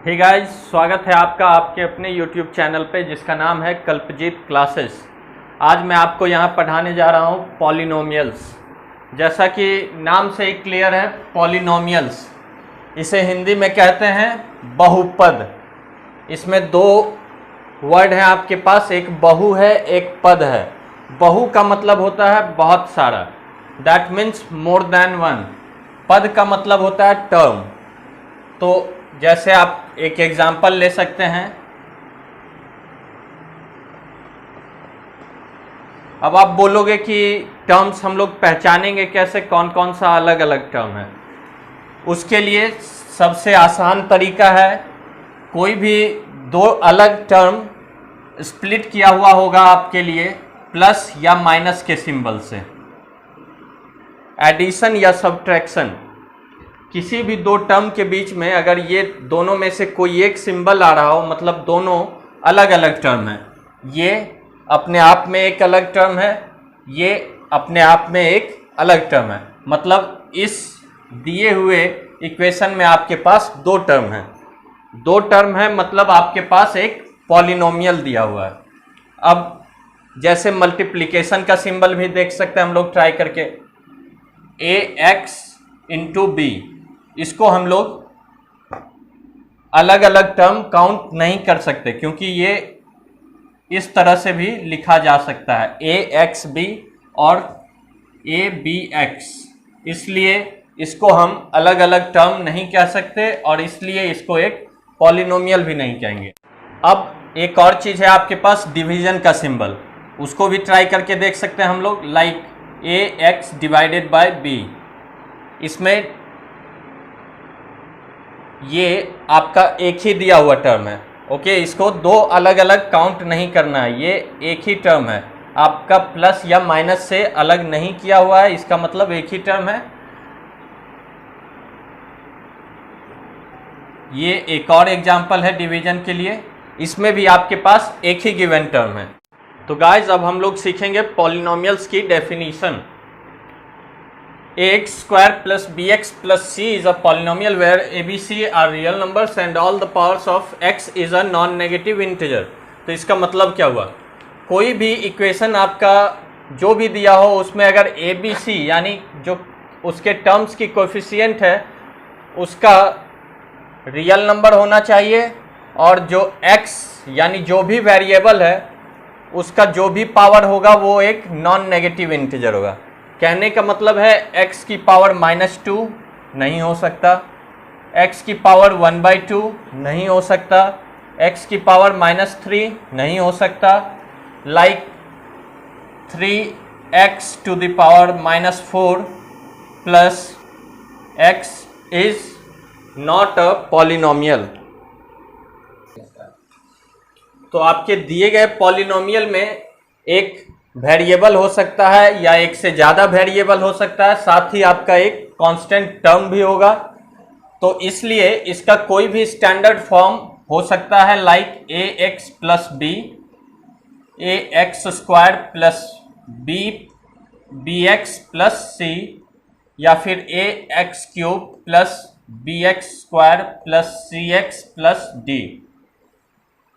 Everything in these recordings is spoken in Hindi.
हे गाइस, स्वागत है आपका आपके अपने YouTube चैनल पे जिसका नाम है कल्पजीत क्लासेस। आज मैं आपको यहाँ पढ़ाने जा रहा हूँ पॉलिनोमियल्स। जैसा कि नाम से ही क्लियर है, पॉलिनोमियल्स इसे हिंदी में कहते हैं बहुपद। इसमें दो वर्ड हैं आपके पास, एक बहु है एक पद है। बहु का मतलब होता है बहुत सारा, that means more than one. पद का मतलब होता है टर्म। तो जैसे आप एक एग्जाम्पल ले सकते हैं। अब आप बोलोगे कि टर्म्स हम लोग पहचानेंगे कैसे, कौन कौन सा अलग अलग टर्म है। उसके लिए सबसे आसान तरीका है, कोई भी दो अलग टर्म स्प्लिट किया हुआ होगा आपके लिए प्लस या माइनस के सिंबल से। एडिशन या सब्ट्रैक्शन, किसी भी दो टर्म के बीच में अगर ये दोनों में से कोई एक सिंबल आ रहा हो, मतलब दोनों अलग अलग टर्म है। ये अपने आप में एक अलग टर्म है, ये अपने आप में एक अलग टर्म है। मतलब इस दिए हुए इक्वेशन में आपके पास दो टर्म है। दो टर्म है मतलब आपके पास एक पॉलिनोमियल दिया हुआ है। अब जैसे मल्टीप्लिकेशन का सिंबल भी देख सकते हैं हम लोग ट्राई करके, ax इंटू बी। इसको हम लोग अलग अलग टर्म काउंट नहीं कर सकते क्योंकि ये इस तरह से भी लिखा जा सकता है, ax_b और abx। इसलिए इसको हम अलग अलग टर्म नहीं कह सकते और इसलिए इसको एक पॉलिनोमियल भी नहीं कहेंगे। अब एक और चीज़ है आपके पास, डिवीजन का सिंबल। उसको भी ट्राई करके देख सकते हैं हम लोग, like ax divided by b। इसमें ये आपका एक ही दिया हुआ टर्म है, ओके। इसको दो अलग अलग काउंट नहीं करना है, ये एक ही टर्म है, आपका प्लस या माइनस से अलग नहीं किया हुआ है, इसका मतलब एक ही टर्म है। ये एक और एग्जांपल है डिवीजन के लिए, इसमें भी आपके पास एक ही गिवन टर्म है। तो गाइज अब हम लोग सीखेंगे पॉलिनोमियल्स की definition. ax square plus bx plus c is a polynomial where abc are real numbers and all the powers of x is a non-negative integer। तो इसका मतलब क्या हुआ, कोई भी इक्वेशन आपका जो भी दिया हो उसमें अगर abc यानी जो उसके टर्म्स की कोएफिशिएंट है उसका रियल नंबर होना चाहिए और जो x यानी जो भी वेरिएबल है उसका जो भी पावर होगा वो एक नॉन नेगेटिव इंटीजर होगा। कहने का मतलब है x की पावर -2 नहीं हो सकता, x की पावर 1/2 नहीं हो सकता, x की पावर -3 नहीं हो सकता, like 3x to the power -4 plus x is not a polynomial. तो आपके दिए गए पॉलिनोमियल में एक वेरिएबल हो सकता है या एक से ज़्यादा वेरिएबल हो सकता है, साथ ही आपका एक कांस्टेंट टर्म भी होगा। तो इसलिए इसका कोई भी स्टैंडर्ड फॉर्म हो सकता है, like ax plus b, ax² plus bx plus c, या फिर ax³ plus bx² plus cx plus d।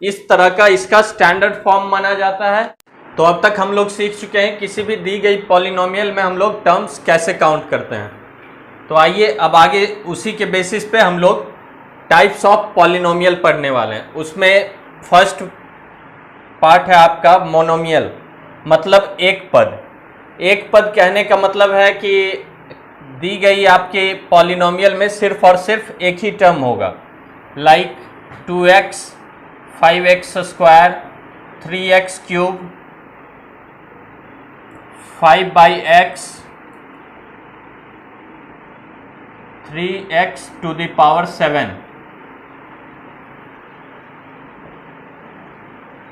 इस तरह का इसका स्टैंडर्ड फॉर्म माना जाता है। तो अब तक हम लोग सीख चुके हैं किसी भी दी गई पॉलिनोमियल में हम लोग टर्म्स कैसे काउंट करते हैं। तो आइए अब आगे उसी के बेसिस पे हम लोग टाइप्स ऑफ पॉलिनोमियल पढ़ने वाले हैं। उसमें फर्स्ट पार्ट है आपका मोनोमियल, मतलब एक पद। एक पद कहने का मतलब है कि दी गई आपके पॉलिनोमियल में सिर्फ और सिर्फ एक ही टर्म होगा, like 2x 5x², 3x³, 5/x, 3x to the power 7।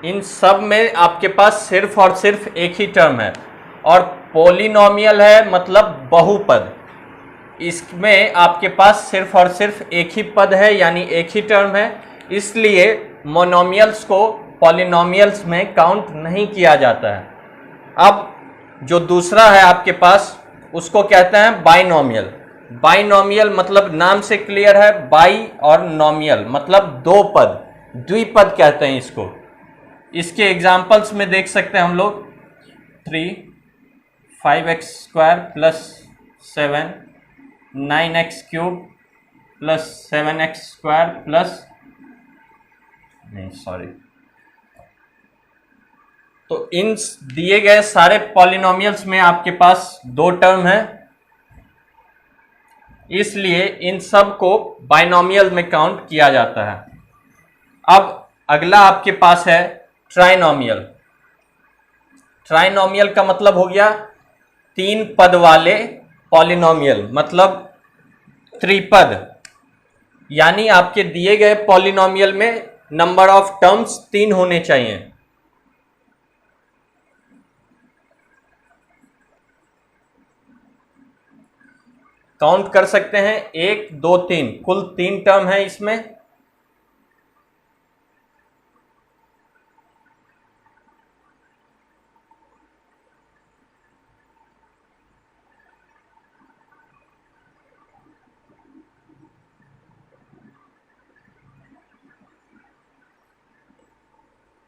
इन सब में आपके पास सिर्फ और सिर्फ एक ही टर्म है और पॉलिनोमियल है मतलब बहुपद। इसमें आपके पास सिर्फ और सिर्फ एक ही पद है यानी एक ही टर्म है, इसलिए मोनोमियल्स को पॉलिनोमियल्स में काउंट नहीं किया जाता है। अब जो दूसरा है आपके पास उसको कहते हैं बाइनोमियल। बाइनोमियल मतलब नाम से क्लियर है, बाई और नोमियल मतलब दो पद, द्विपद कहते हैं इसको। इसके एग्जाम्पल्स में देख सकते हैं हम लोग 3, 5x square plus 7, 9x cube plus 7x square plus तो इन दिए गए सारे पॉलिनोमियल्स में आपके पास दो टर्म है, इसलिए इन सब को बाइनोमियल में काउंट किया जाता है। अब अगला आपके पास है ट्राइनोमियल। ट्राइनोमियल का मतलब हो गया तीन पद वाले पॉलिनोमियल, मतलब त्रिपद, यानी आपके दिए गए पॉलिनोमियल में नंबर ऑफ टर्म्स 3 होने चाहिए। काउंट कर सकते हैं 1, 2, 3, कुल 3 टर्म है इसमें।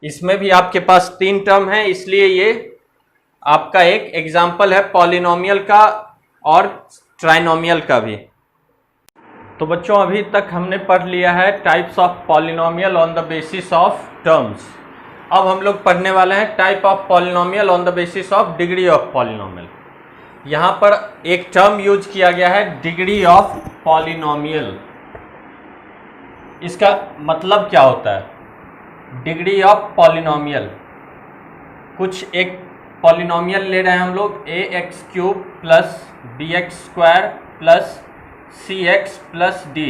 इसमें भी आपके पास 3 टर्म है, इसलिए ये आपका एक एग्जाम्पल है पॉलिनोमियल का और ट्राइनोमियल का भी। तो बच्चों अभी तक हमने पढ़ लिया है types of polynomial on the basis of terms. अब हम लोग पढ़ने वाले हैं type of polynomial on the basis of degree of polynomial. यहाँ पर एक टर्म यूज किया गया है डिग्री ऑफ पॉलिनोमियल। इसका मतलब क्या होता है? डिग्री ऑफ पॉलिनोमियल, कुछ एक पॉलिनोमियल ले रहे हैं हम लोग ax cube plus bx square plus cx plus d।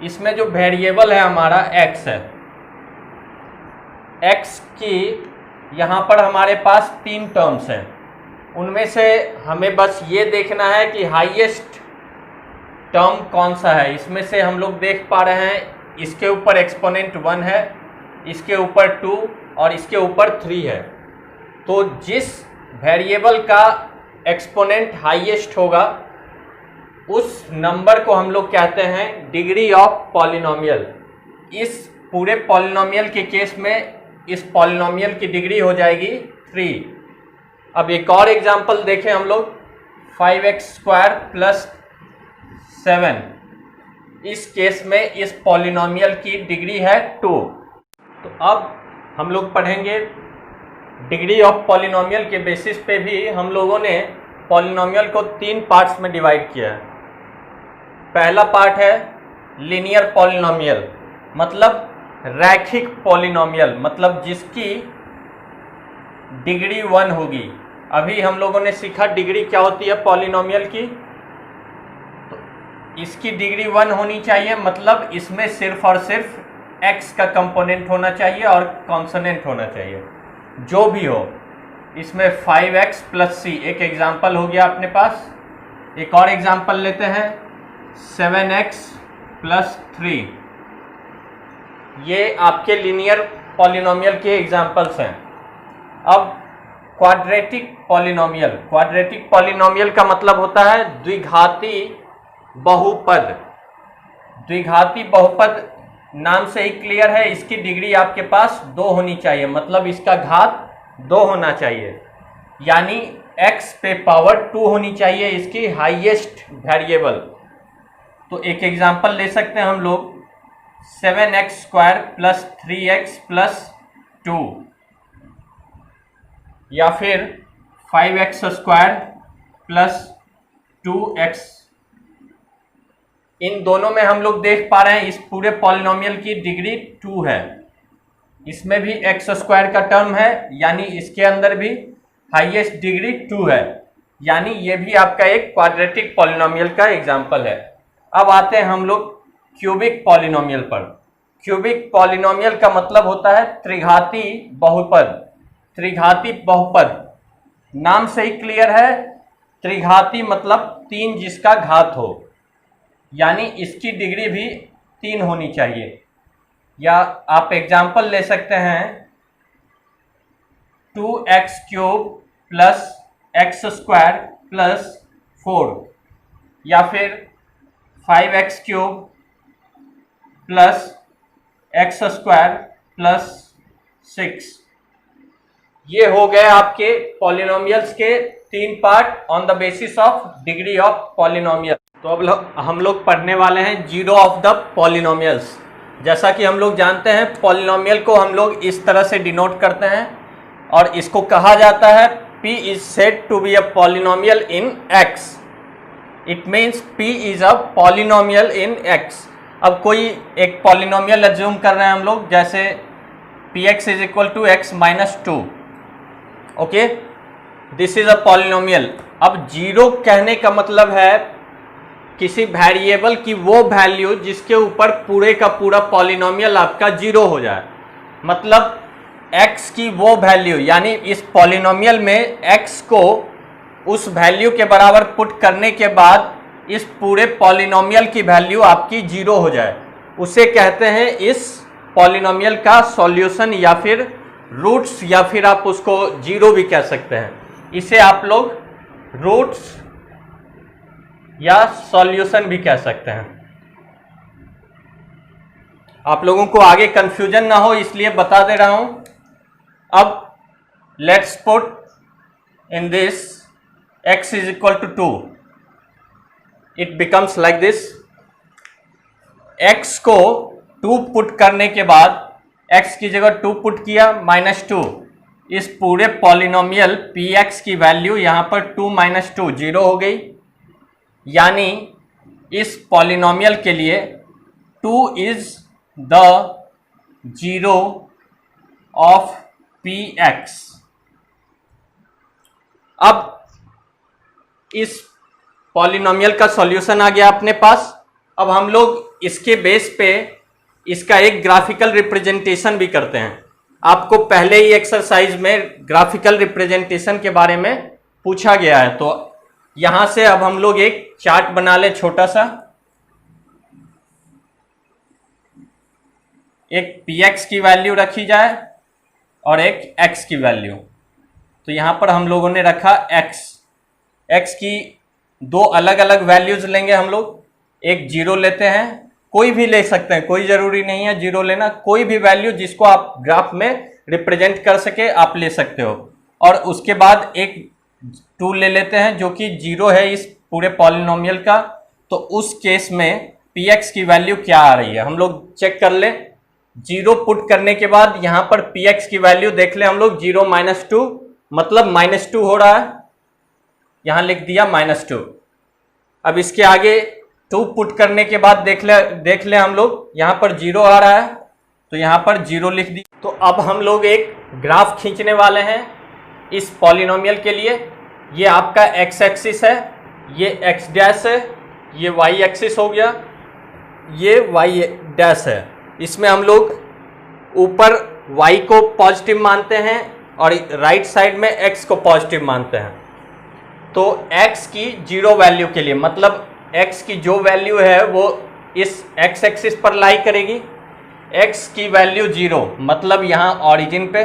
इसमें जो वेरिएबल है हमारा x है, x की यहाँ पर हमारे पास 3 टर्म्स हैं, उनमें से हमें बस ये देखना है कि हाईएस्ट टर्म कौन सा है। इसमें से हम लोग देख पा रहे हैं इसके ऊपर एक्सपोनेंट 1 है, इसके ऊपर 2 और इसके ऊपर 3 है। तो जिस वेरिएबल का एक्सपोनेंट हाईएस्ट होगा उस नंबर को हम लोग कहते हैं डिग्री ऑफ पॉलिनोमियल। इस पूरे पॉलिनोमियल के केस में इस पॉलिनोमियल की डिग्री हो जाएगी 3। अब एक और एग्जांपल देखें हम लोग 5x स्क्वायर प्लस 7। इस केस में इस पॉलिनोमियल की डिग्री है 2। तो अब हम लोग पढ़ेंगे डिग्री ऑफ पॉलिनोमियल के बेसिस पे भी हम लोगों ने पॉलिनोमियल को 3 पार्ट्स में डिवाइड किया है। पहला पार्ट है लीनियर पॉलिनोमियल, मतलब रैखिक पॉलिनोमियल, मतलब जिसकी डिग्री 1 होगी। अभी हम लोगों ने सीखा डिग्री क्या होती है पॉलिनोमियल की। तो इसकी डिग्री 1 होनी चाहिए, मतलब इसमें सिर्फ और सिर्फ x का कंपोनेंट होना चाहिए और कॉन्सोनेंट होना चाहिए, जो भी हो। इसमें 5x प्लस c एक एग्जाम्पल हो गया अपने पास। एक और एग्जाम्पल लेते हैं 7x प्लस 3। ये आपके लीनियर पॉलिनोमियल के एग्जाम्पल्स हैं। अब क्वाड्रेटिक पॉलिनोमियल, क्वाड्रेटिक पॉलिनोमियल का मतलब होता है द्विघाती बहुपद। द्विघाती बहुपद नाम से ही क्लियर है, इसकी डिग्री आपके पास 2 होनी चाहिए, मतलब इसका घात 2 होना चाहिए, यानी x पे पावर 2 होनी चाहिए इसकी हाईएस्ट वेरिएबल। तो एक एग्जांपल ले सकते हैं हम लोग 7x square plus 3x plus 2, या फिर 5x स्क्वायर प्लस 2x। इन दोनों में हम लोग देख पा रहे हैं इस पूरे पॉलिनोमियल की डिग्री 2 है। इसमें भी x स्क्वायर का टर्म है, यानी इसके अंदर भी हाईएस्ट डिग्री 2 है, यानी ये भी आपका एक क्वाड्रेटिक पॉलिनोमियल का एग्जाम्पल है। अब आते हैं हम लोग क्यूबिक पॉलिनोमियल पर। क्यूबिक पॉलिनोमियल का मतलब होता है त्रिघाती बहुपद। त्रिघाती बहुपद नाम से ही क्लियर है, त्रिघाती मतलब 3 जिसका घात हो, यानी इसकी डिग्री भी 3 होनी चाहिए। या आप एग्जाम्पल ले सकते हैं 2x cube plus x square plus 4। या फिर 5x³ प्लस x² प्लस 6। ये हो गए आपके पॉलिनोमियल्स के 3 part on the basis of degree of polynomial. तो अब हम लोग पढ़ने वाले हैं जीरो ऑफ द पॉलिनोमियल्स। जैसा कि हम लोग जानते हैं पॉलिनोमियल को हम लोग इस तरह से डिनोट करते हैं और इसको कहा जाता है P is said to be a polynomial in X. It means P is a polynomial in X. अब कोई एक पॉलिनोमियल एज्यूम कर रहे हैं हम लोग, जैसे Px is equal to x minus 2. Okay, this is a polynomial. अब जीरो कहने का मतलब है किसी वेरिएबल की वो वैल्यू जिसके ऊपर पूरे का पूरा पॉलिनोमियल आपका जीरो हो जाए। मतलब x की वो वैल्यू, यानी इस पॉलिनोमियल में x को उस वैल्यू के बराबर पुट करने के बाद इस पूरे पॉलिनोमियल की वैल्यू आपकी जीरो हो जाए, उसे कहते हैं इस पॉलिनोमियल का सॉल्यूशन या फिर रूट्स, या फिर आप उसको जीरो भी कह सकते हैं। इसे आप लोग रूट्स या सॉल्यूशन भी कह सकते हैं। आप लोगों को आगे कंफ्यूजन ना हो इसलिए बता दे रहा हूं। अब let's put in this x is equal to 2. It becomes like this. x को 2 पुट करने के बाद x की जगह 2 पुट किया -2, इस पूरे पॉलिनोमियल px की वैल्यू यहां पर 2 - 2 जीरो हो गई। यानी इस पॉलिनोमियल के लिए 2 is the zero of px। अब इस पॉलिनोमियल का सॉल्यूशन आ गया अपने पास। अब हम लोग इसके बेस पे इसका एक ग्राफिकल रिप्रेजेंटेशन भी करते हैं। आपको पहले ही एक्सरसाइज में ग्राफिकल रिप्रेजेंटेशन के बारे में पूछा गया है, तो यहां से अब हम लोग एक चार्ट बना ले छोटा सा। एक px की वैल्यू रखी जाए और एक x की वैल्यू। तो यहां पर हम लोगों ने रखा x की 2 अलग अलग वैल्यूज लेंगे हम लोग। एक जीरो लेते हैं, कोई भी ले सकते हैं, कोई जरूरी नहीं है जीरो लेना, कोई भी वैल्यू जिसको आप ग्राफ में रिप्रेजेंट कर सके आप ले सकते हो। और उसके बाद एक 2 ले लेते हैं जो कि जीरो है इस पूरे पॉलिनोमियल का। तो उस केस में px की वैल्यू क्या आ रही है हम लोग चेक कर ले। जीरो पुट करने के बाद यहां पर px की वैल्यू देख ले हम लोग, 0 - 2 मतलब -2 हो रहा है, यहां लिख दिया -2। अब इसके आगे 2 पुट करने के बाद देख ले हम लोग, यहां पर 0 आ रहा है तो यहां पर 0 लिख दी। तो अब हम लोग एक ग्राफ खींचने वाले हैं इस पॉलिनोमियल के लिए। ये आपका x एक्सिस है, ये x डैश है, ये y एक्सिस हो गया, ये y डैश है। इसमें हम लोग ऊपर y को पॉजिटिव मानते हैं और राइट साइड में x को पॉजिटिव मानते हैं। तो x की जीरो वैल्यू के लिए, मतलब x की जो वैल्यू है वो इस x एक्सिस पर लाई करेगी। x की वैल्यू 0 मतलब यहाँ ऑरिजिन पे,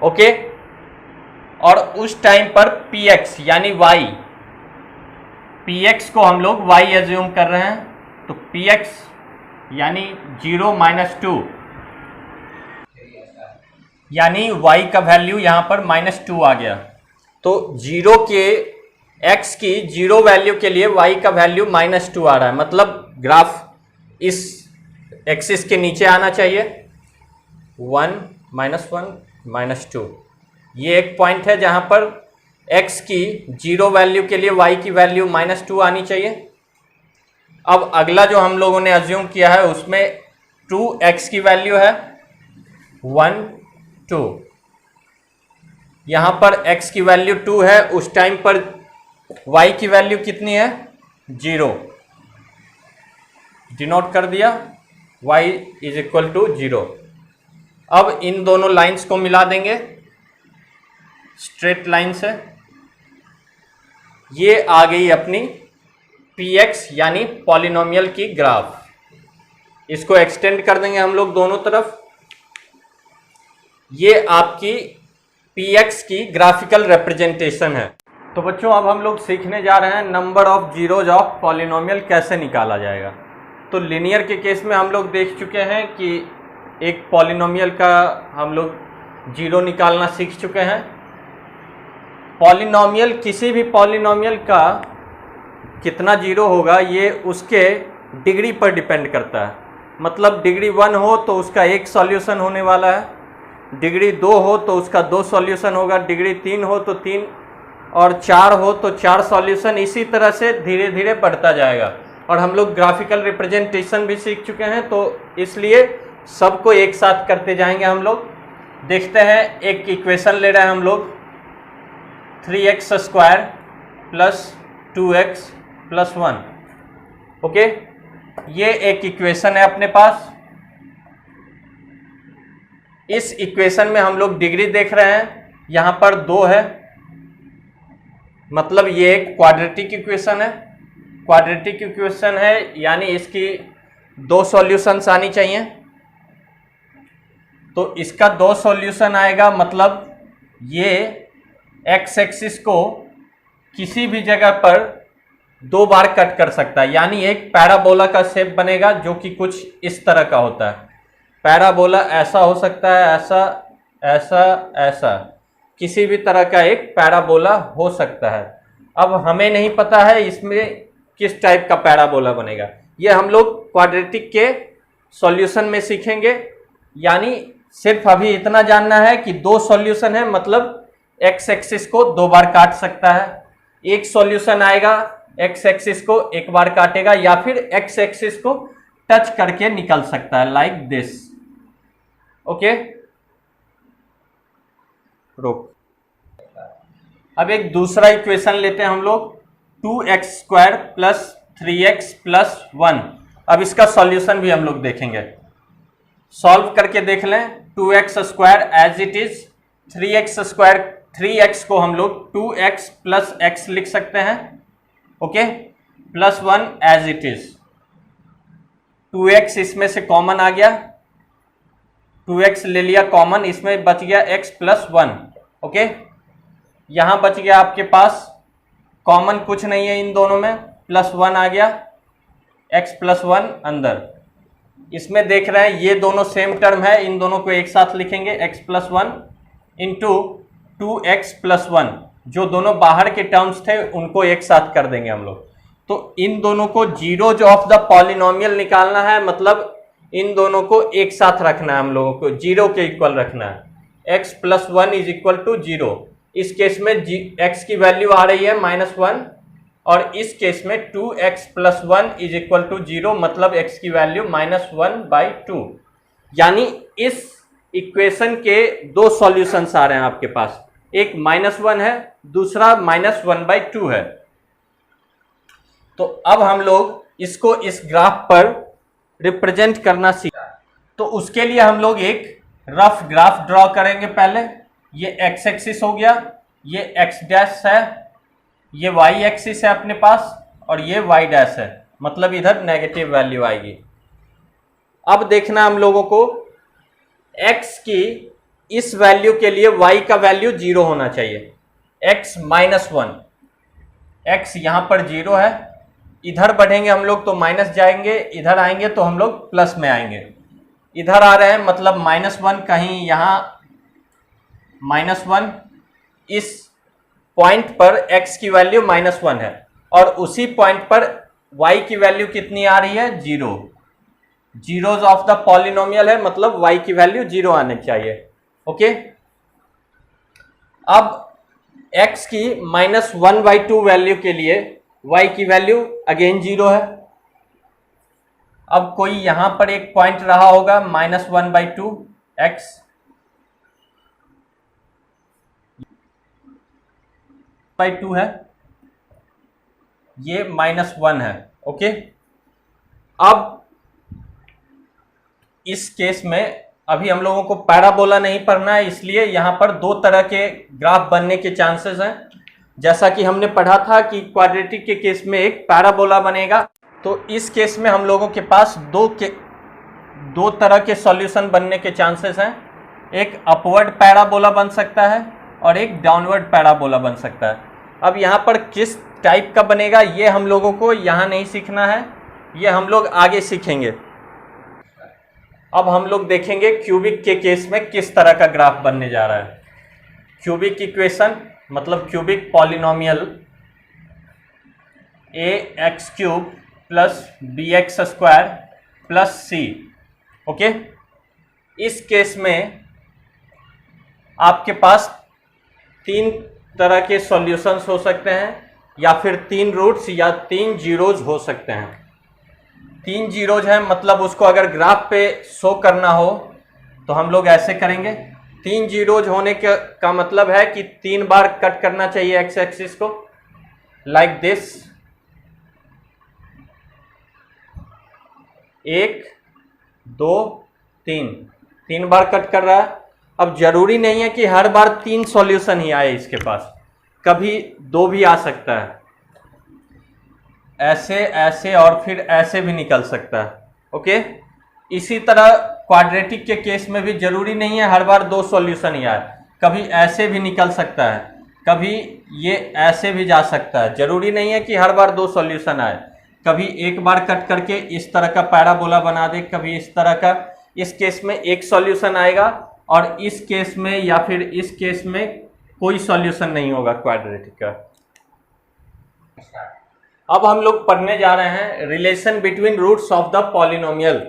ओके। और उस टाइम पर px यानी y, px को हम लोग y एज्यूम कर रहे हैं, तो px यानी 0 - 2 यानी y का वैल्यू यहाँ पर -2 आ गया। तो 0 के x की जीरो वैल्यू के लिए y का वैल्यू -2 आ रहा है, मतलब ग्राफ इस एक्सिस के नीचे आना चाहिए। 1 -1 -2, ये एक पॉइंट है जहां पर x की जीरो वैल्यू के लिए y की वैल्यू -2 आनी चाहिए। अब अगला जो हम लोगों ने अज्यूम किया है उसमें 2x की वैल्यू है 1 2, यहाँ पर x की वैल्यू 2 है, उस टाइम पर y की वैल्यू कितनी है 0, डिनोट कर दिया y इज इक्वल टू 0। अब इन दोनों लाइंस को मिला देंगे स्ट्रेट लाइन से, ये आ गई अपनी px यानी पॉलिनोमियल की ग्राफ। इसको एक्सटेंड कर देंगे हम लोग दोनों तरफ। ये आपकी px की ग्राफिकल रिप्रेजेंटेशन है। तो बच्चों अब हम लोग सीखने जा रहे हैं number of zeros of polynomial कैसे निकाला जाएगा। तो लीनियर के केस में हम लोग देख चुके हैं कि एक पॉलिनोमियल का हम लोग जीरो निकालना सीख चुके हैं। पॉलिनोमियल, किसी भी पॉलिनोमियल का कितना जीरो होगा ये उसके डिग्री पर डिपेंड करता है। मतलब डिग्री 1 हो तो उसका एक सॉल्यूशन होने वाला है, डिग्री 2 हो तो उसका 2 सॉल्यूशन होगा, डिग्री 3 हो तो 3 और 4 हो तो 4 सॉल्यूशन, इसी तरह से धीरे धीरे बढ़ता जाएगा। और हम लोग ग्राफिकल रिप्रेजेंटेशन भी सीख चुके हैं तो इसलिए सबको एक साथ करते जाएंगे। हम लोग देखते हैं, एक इक्वेशन ले रहे हैं हम लोग 3x² plus 2x plus 1। Okay, ये एक इक्वेशन है अपने पास। इस इक्वेशन में हम लोग डिग्री देख रहे हैं, यहाँ पर 2 है, मतलब ये एक क्वाड्रेटिक इक्वेशन है। क्वाड्रेटिक इक्वेशन है यानी इसकी 2 सॉल्यूशंस आनी चाहिए। तो इसका 2 सॉल्यूशन आएगा, मतलब ये एक्स एक्सिस को किसी भी जगह पर 2 बार कट कर सकता है, यानी एक पैराबोला का शेप बनेगा जो कि कुछ इस तरह का होता है। पैराबोला ऐसा हो सकता है, ऐसा, ऐसा, ऐसा, किसी भी तरह का एक पैराबोला हो सकता है। अब हमें नहीं पता है इसमें किस टाइप का पैराबोला बनेगा, ये हम लोग क्वाड्रेटिक के सॉल्यूशन में सीखेंगे। यानी सिर्फ अभी इतना जानना है कि 2 सॉल्यूशन है, मतलब एक्स एक्सिस को 2 बार काट सकता है। एक सॉल्यूशन आएगा एक्स एक्सिस को 1 बार काटेगा, या फिर एक्स एक्सिस को टच करके निकल सकता है, लाइक दिस। ओके, रोक। अब एक दूसरा इक्वेशन लेते हैं हम लोग 2x² प्लस 3x प्लस 1। अब इसका सॉल्यूशन भी हम लोग देखेंगे, सॉल्व करके देख लें। 2x² as it is, 3x², 3x को हम लोग 2x प्लस x लिख सकते हैं। Okay, plus 1 as it is. 2x इसमें से कॉमन आ गया, 2x ले लिया कॉमन, इसमें बच गया x प्लस 1। ओके, यहां बच गया आपके पास कॉमन कुछ नहीं है इन दोनों में, प्लस 1 आ गया, x प्लस 1 अंदर। इसमें देख रहे हैं ये दोनों सेम टर्म है, इन दोनों को एक साथ लिखेंगे, x plus 1 into 2x plus 1। जो दोनों बाहर के टर्म्स थे उनको एक साथ कर देंगे हम लोग। तो इन दोनों को जीरोज ऑफ द पॉलिनोमियल निकालना है, मतलब इन दोनों को एक साथ रखना है, हम लोगों को जीरो के इक्वल रखना है। x plus 1 is equal to 0। इस केस में x की वैल्यू आ रही है -1, और इस केस में 2x plus 1 is equal to 0, मतलब x की वैल्यू -1/2। यानी इस इक्वेशन के 2 सॉल्यूशंस आ रहे हैं आपके पास, एक -1 है, दूसरा -1/2 है। तो अब हम लोग इसको इस ग्राफ पर रिप्रेजेंट करना सीखा। तो उसके लिए हम लोग एक रफ ग्राफ ड्रॉ करेंगे। पहले ये x एक्सिस हो गया, ये x डैश है, ये y एक्सिस है अपने पास, और ये y डैश है, मतलब इधर नेगेटिव वैल्यू आएगी। अब देखना हम लोगों को x की इस वैल्यू के लिए y का वैल्यू 0 होना चाहिए, x -1। x यहां पर 0 है, इधर बढ़ेंगे हम लोग तो माइनस जाएंगे, इधर आएंगे तो हम लोग प्लस में आएंगे। इधर आ रहे हैं मतलब -1, कहीं यहाँ -1, इस पॉइंट पर x की वैल्यू -1 है, और उसी पॉइंट पर y की वैल्यू कितनी आ रही है, 0। जीरोज ऑफ द पॉलिनोमियल है, मतलब y की वैल्यू 0 आने चाहिए। ओके, अब x की -1/2 वैल्यू के लिए y की वैल्यू अगेन 0 है। अब कोई यहां पर एक पॉइंट रहा होगा -1/2, x (2) है, ये -1 है। ओके, अब इस केस में अभी हम लोगों को पैराबोला नहीं पढ़ना है, इसलिए यहां पर 2 तरह के ग्राफ बनने के चांसेस हैं। जैसा कि हमने पढ़ा था कि क्वाड्रेटिक के केस में एक पैराबोला बनेगा, तो इस केस में हम लोगों के पास 2 तरह के सॉल्यूशन बनने के चांसेस हैं। एक अपवर्ड पैराबोला बन सकता है और एक डाउनवर्ड पैराबोला बन सकता है। अब यहाँ पर किस टाइप का बनेगा ये हम लोगों को यहाँ नहीं सीखना है, ये हम लोग आगे सीखेंगे। अब हम लोग देखेंगे क्यूबिक के केस में किस तरह का ग्राफ बनने जा रहा है। क्यूबिक इक्वेशन मतलब cubic polynomial ax cube plus bx square plus c। Okay, इस केस में आपके पास 3 तरह के सॉल्यूशंस हो सकते हैं, या फिर 3 रूट्स या 3 जीरोज हो सकते हैं। 3 जीरोज हैं मतलब उसको अगर ग्राफ पे शो करना हो तो हम लोग ऐसे करेंगे। 3 जीरोज होने का मतलब है कि 3 बार कट करना चाहिए एक्स एक्सिस को, लाइक दिस। 1 2 3 बार कट कर रहा है। अब जरूरी नहीं है कि हर बार 3 सॉल्यूशन ही आए इसके पास, कभी 2 भी आ सकता है, ऐसे ऐसे और फिर ऐसे भी निकल सकता है। ओके, इसी तरह क्वाड्रेटिक के केस में भी जरूरी नहीं है हर बार 2 सॉल्यूशन ही आए, कभी ऐसे भी निकल सकता है, कभी ये ऐसे भी जा सकता है। जरूरी नहीं है कि हर बार 2 सॉल्यूशन आए, कभी एक बार कट करके इस तरह का पैराबोला बना दे, कभी इस तरह का। इस केस में एक सॉल्यूशन आएगा और इस केस में या फिर इस केस में कोई सॉल्यूशन नहीं होगा क्वाड्रेटिक का। अब हम लोग पढ़ने जा रहे हैं relation between roots of the polynomial,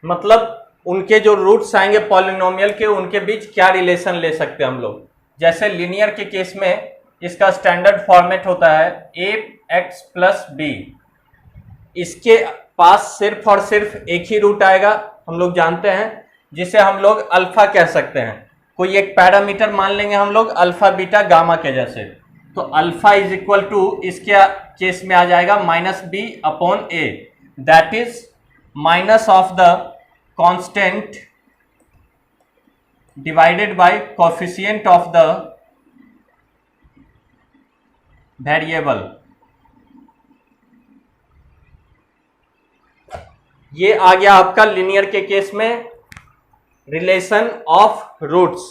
मतलब उनके जो रूट्स आएंगे पॉलिनोमियल के, उनके बीच क्या रिलेशन ले सकते हैं हम लोग। जैसे लीनियर के केस में इसका स्टैंडर्ड फॉर्मेट होता है ax प्लस b। इसके पास सिर्फ और सिर्फ एक ही रूट आएगा, हम लोग जानते हैं, जिसे हम लोग अल्फा कह सकते हैं। कोई एक पैरामीटर मान लेंगे हम लोग अल्फा बीटा गामा के जैसे, तो अल्फा इज इक्वल टू इसके केस में आ जाएगा -b upon a, that is minus of the constant divided by coefficient of the variable. ये आ गया आपका लिनियर के केस में रिलेशन ऑफ रूट्स।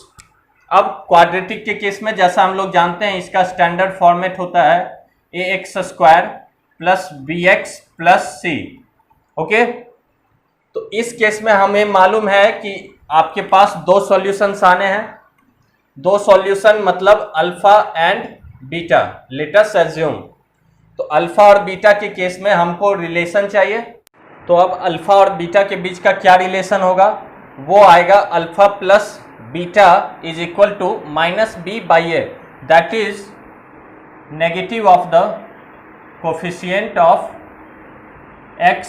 अब क्वाड्रेटिक के केस में जैसा हम लोग जानते हैं इसका स्टैंडर्ड फॉर्मेट होता है ax square plus bx plus c। Okay, तो इस केस में हमें मालूम है कि आपके पास 2 सॉल्यूशंस आने हैं। 2 सॉल्यूशन मतलब alpha and beta, let us assume. तो अल्फा और बीटा के केस में हमको रिलेशन चाहिए, तो अब अल्फा और बीटा के बीच का क्या रिलेशन होगा, वो आएगा alpha plus beta is equal to -b by a, that is negative of the coefficient of x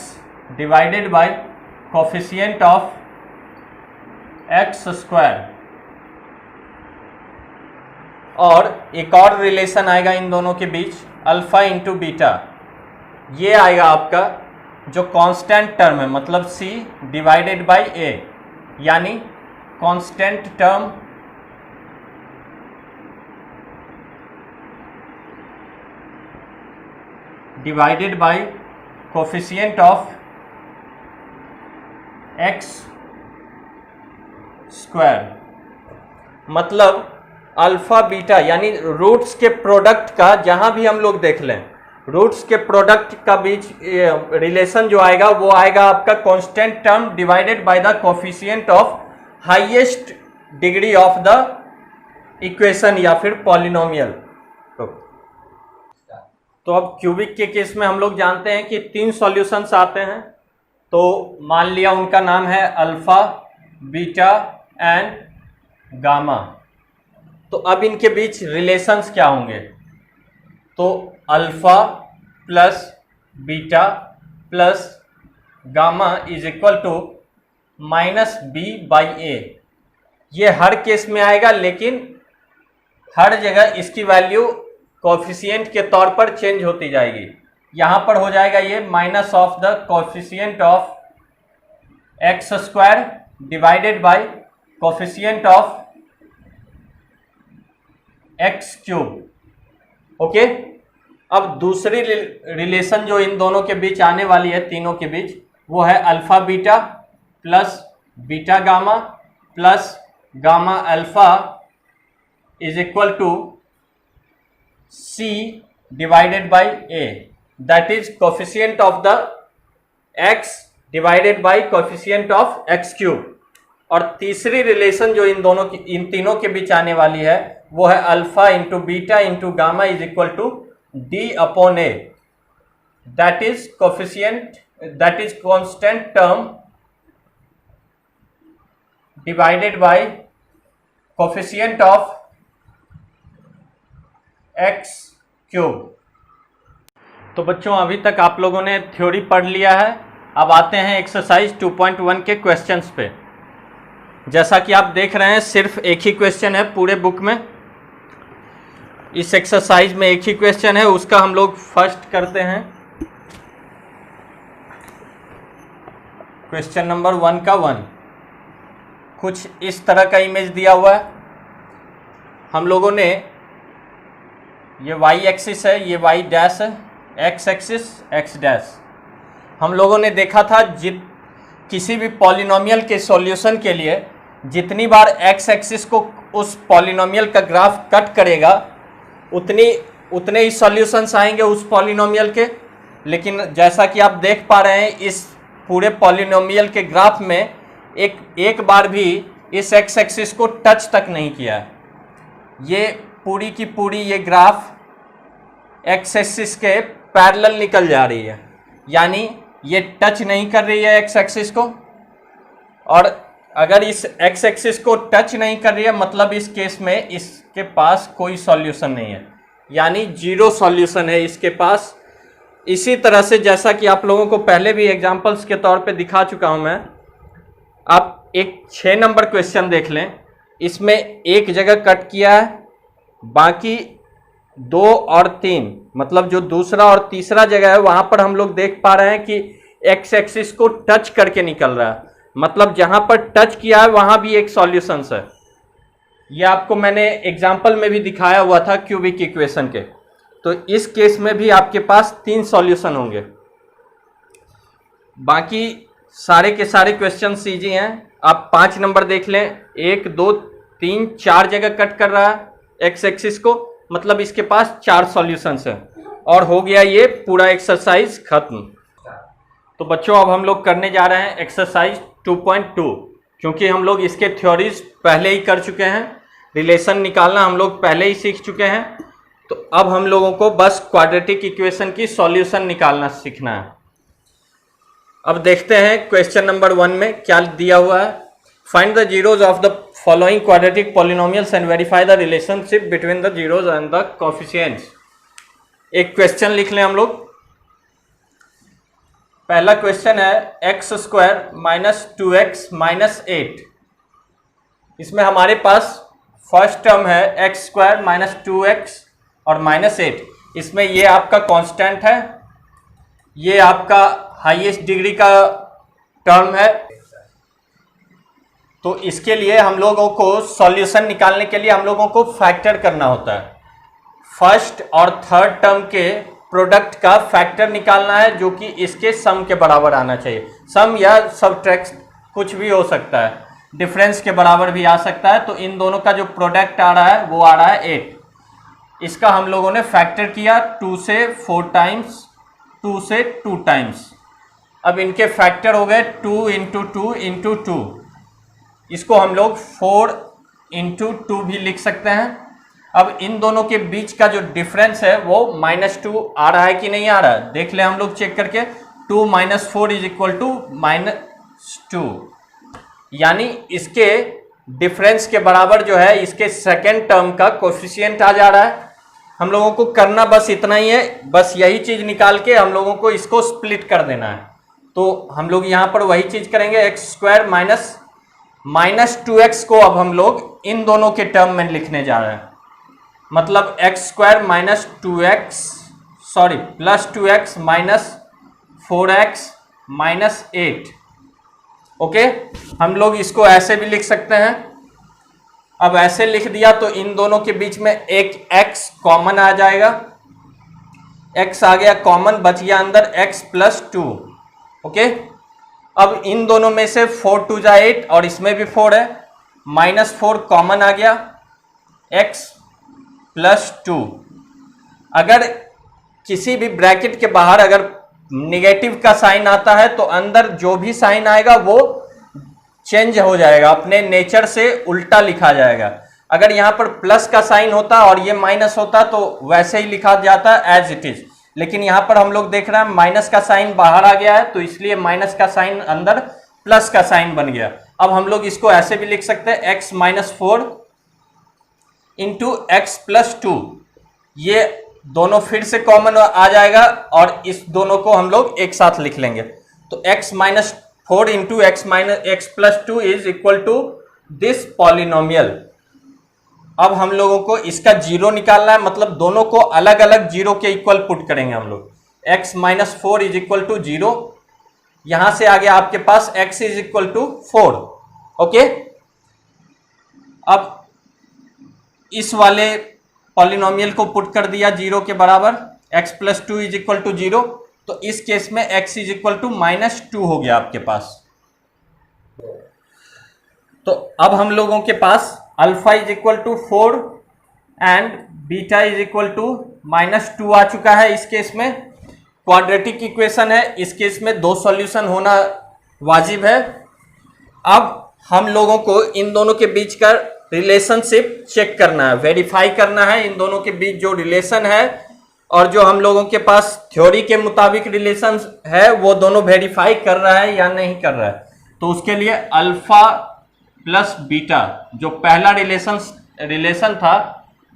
divided by coefficient of x square. और एक और रिलेशन आएगा इन दोनों के बीच, अल्फा इंटू बीटा। ये आएगा आपका जो कांस्टेंट टर्म है, मतलब c डिवाइडेड बाय a, यानी constant term divided by coefficient of x square. मतलब अल्फा बीटा यानी रूट्स के प्रोडक्ट का, जहां भी हम लोग देख लें रूट्स के प्रोडक्ट का बीच रिलेशन जो आएगा वो आएगा आपका constant term divided by the coefficient of highest degree of the equation या फिर पॉलिनोमियल। तो अब क्यूबिक के केस में हम लोग जानते हैं कि 3 सॉल्यूशंस आते हैं, तो मान लिया उनका नाम है अल्फा बीटा एंड गामा। तो अब इनके बीच रिलेशंस क्या होंगे, तो alpha plus beta plus gamma is equal to -b by a। ये हर केस में आएगा, लेकिन हर जगह इसकी वैल्यू कोफिशिएंट के तौर पर चेंज होती जाएगी। यहाँ पर हो जाएगा ये minus of the coefficient of x square divided by coefficient of x cube. Okay, अब दूसरी रिलेशन जो इन दोनों के बीच आने वाली है, तीनों के बीच, वो है alpha beta plus beta gamma plus gamma alpha is equal to c divided by a, that is coefficient of the x divided by coefficient of x cube। और तीसरी रिलेशन जो इन तीनों के बीच आने वाली है वो है alpha into beta into gamma is equal to d upon a, that is coefficient, that is constant term divided by coefficient of x cube. तो बच्चों अभी तक आप लोगों ने थ्योरी पढ़ लिया है। अब आते हैं एक्सरसाइज 2.1 के क्वेश्चंस पे। जैसा कि आप देख रहे हैं सिर्फ एक ही क्वेश्चन है पूरे बुक में। इस एक्सरसाइज में एक ही क्वेश्चन है, उसका हम लोग फर्स्ट करते हैं। क्वेश्चन नंबर 1 का 1 कुछ इस तरह का इमेज दिया हुआ है। हम लोगों ने ये y एक्सिस है, ये y डैश है, x एक्सिस x डैश। हम लोगों ने देखा था किसी भी पॉलिनोमियल के सॉल्यूशन के लिए जितनी बार x एक्सिस को उस पॉलिनोमियल का ग्राफ कट करेगा उतने ही सॉल्यूशंस आएंगे उस पॉलिनोमियल के। लेकिन जैसा कि आप देख पा रहे हैं इस पूरे पॉलिनोमियल के ग्राफ में एक बार भी इस x एक्सिस को टच तक नहीं किया है। ये पूरी की पूरी ये ग्राफ x एक्सिस के पैरेलल निकल जा रही है, यानी ये टच नहीं कर रही है x एक्सिस को। और अगर इस x एक्सिस को टच नहीं कर रही है मतलब इस केस में इसके पास कोई सॉल्यूशन नहीं है, यानी जीरो सॉल्यूशन है इसके पास। इसी तरह से जैसा कि आप लोगों को पहले भी एग्जांपल्स के तौर पे दिखा चुका हूं मैं। आप एक 6 नंबर क्वेश्चन देख लें, इसमें एक जगह कट किया है, बाकी 2 और 3 मतलब जो दूसरा और तीसरा जगह है वहां पर हम लोग देख पा रहे हैं कि एक्स एक्सिस को टच करके निकल रहा है, मतलब जहां पर टच किया है वहां भी एक सॉल्यूशन है। ये आपको मैंने एग्जांपल में भी दिखाया हुआ था क्यूबिक इक्वेशन के। तो इस केस में भी आपके पास 3 सॉल्यूशन होंगे। बाकी सारे के सारे क्वेश्चन इजी हैं। आप 5 नंबर देख लें, 1 2 3 4 जगह कट कर रहा है एक्स एक्सिस को, मतलब इसके पास 4 सॉल्यूशंस हैं और हो गया ये पूरा एक्सरसाइज खत्म। तो बच्चों अब हम लोग करने जा रहे हैं एक्सरसाइज 2.2, क्योंकि हम लोग इसके थ्योरीज पहले ही कर चुके हैं, रिलेशन निकालना हम लोग पहले ही सीख चुके हैं। तो अब हम लोगों को बस क्वाड्रेटिक इक्वेशन की सॉल्यूशन निकालना सीखना है। अब देखते हैं क्वेश्चन नंबर 1 में क्या दिया हुआ है। Find the zeros of the following quadratic polynomials and verify the relationship between the zeros and the coefficients. एक क्वेश्चन लिख लें हम लोग। पहला क्वेश्चन है x square minus 2x minus 8। इसमें हमारे पास फर्स्ट टर्म है एक्स स्क्वायर माइनस 2x और माइनस 8। इसमें ये आपका कांस्टेंट है, ये आपका हाईएस्ट डिग्री का टर्म है। तो इसके लिए हम लोगों को सॉल्यूशन निकालने के लिए हम लोगों को फैक्टर करना होता है। फर्स्ट और थर्ड टर्म के प्रोडक्ट का फैक्टर निकालना है जो कि इसके सम के बराबर आना चाहिए। सम या सबट्रैक्ट कुछ भी हो सकता है, डिफरेंस के बराबर भी आ सकता है। तो इन दोनों का जो प्रोडक्ट आ रहा है वो आ रहा है 8। इसका हम लोगों ने फैक्टर किया 2 से 4 टाइम्स, 2 से 2 टाइम्स। अब इनके फैक्टर हो गए 2 इंटू 2 इंटू 2। इसको हम लोग 4 इंटू 2 भी लिख सकते हैं। अब इन दोनों के बीच का जो डिफरेंस है वो -2 आ रहा है कि नहीं आ रहा है, देख ले हम लोग चेक करके। 2 माइनस 4 इज इक्वल टू -2, यानी इसके डिफरेंस के बराबर जो है इसके सेकेंड टर्म का कोएफिशिएंट आ जा रहा है। हम लोगों को करना बस इतना ही है, बस यही चीज निकाल के हम लोगों को इसको स्प्लिट कर देना है। तो हम लोग यहाँ पर वही चीज करेंगे, एक्स स्क्वायर माइनस 2x को अब हम लोग इन दोनों के टर्म में लिखने जा रहे हैं। मतलब x square minus 2x plus 2x minus 4x minus 8। Okay, हम लोग इसको ऐसे भी लिख सकते हैं। अब ऐसे लिख दिया तो इन दोनों के बीच में एक x कॉमन आ जाएगा, x आ गया कॉमन, बच गया अंदर x प्लस 2। ओके, अब इन दोनों में से 4 2 जा 8 और इसमें भी 4 है, -4 कॉमन आ गया, x प्लस 2। अगर किसी भी ब्रैकेट के बाहर अगर निगेटिव का साइन आता है तो अंदर जो भी साइन आएगा वो चेंज हो जाएगा, अपने नेचर से उल्टा लिखा जाएगा। अगर यहाँ पर प्लस का साइन होता और ये माइनस होता तो वैसे ही लिखा जाता एज इट इज, लेकिन यहाँ पर हम लोग देख रहे हैं माइनस का साइन बाहर आ गया है तो इसलिए माइनस का साइन अंदर प्लस का साइन बन गया। अब हम लोग इसको ऐसे भी लिख सकते हैं x minus 4 into x plus 2, ये दोनों फिर से कॉमन आ जाएगा और इस दोनों को हम लोग एक साथ लिख लेंगे। तो x minus 4 into x minus x plus 2 is equal to this polynomial. अब हम लोगों को इसका जीरो निकालना है, मतलब दोनों को अलग अलग जीरो के इक्वल पुट करेंगे हम लोग। x minus 4 is equal to 0, यहां से आगे आपके पास x is equal to 4। Okay, अब इस वाले पॉलिनोमियल को पुट कर दिया जीरो के बराबर, x plus 2 is equal to 0, तो इस केस में x is equal to minus 2 हो गया आपके पास। तो अब हम लोगों के पास alpha is equal to 4 and beta is equal to minus 2 आ चुका है। इस केस में क्वाड्रेटिक इक्वेशन है, इस केस में दो सॉल्यूशन होना वाजिब है। अब हम लोगों को इन दोनों के बीच का रिलेशनशिप चेक करना है, वेरीफाई करना है इन दोनों के बीच जो रिलेशन है और जो हम लोगों के पास थ्योरी के मुताबिक रिलेशन है वो दोनों वेरीफाई कर रहा है या नहीं कर रहा है। तो उसके लिए अल्फा प्लस बीटा, जो पहला रिलेशन था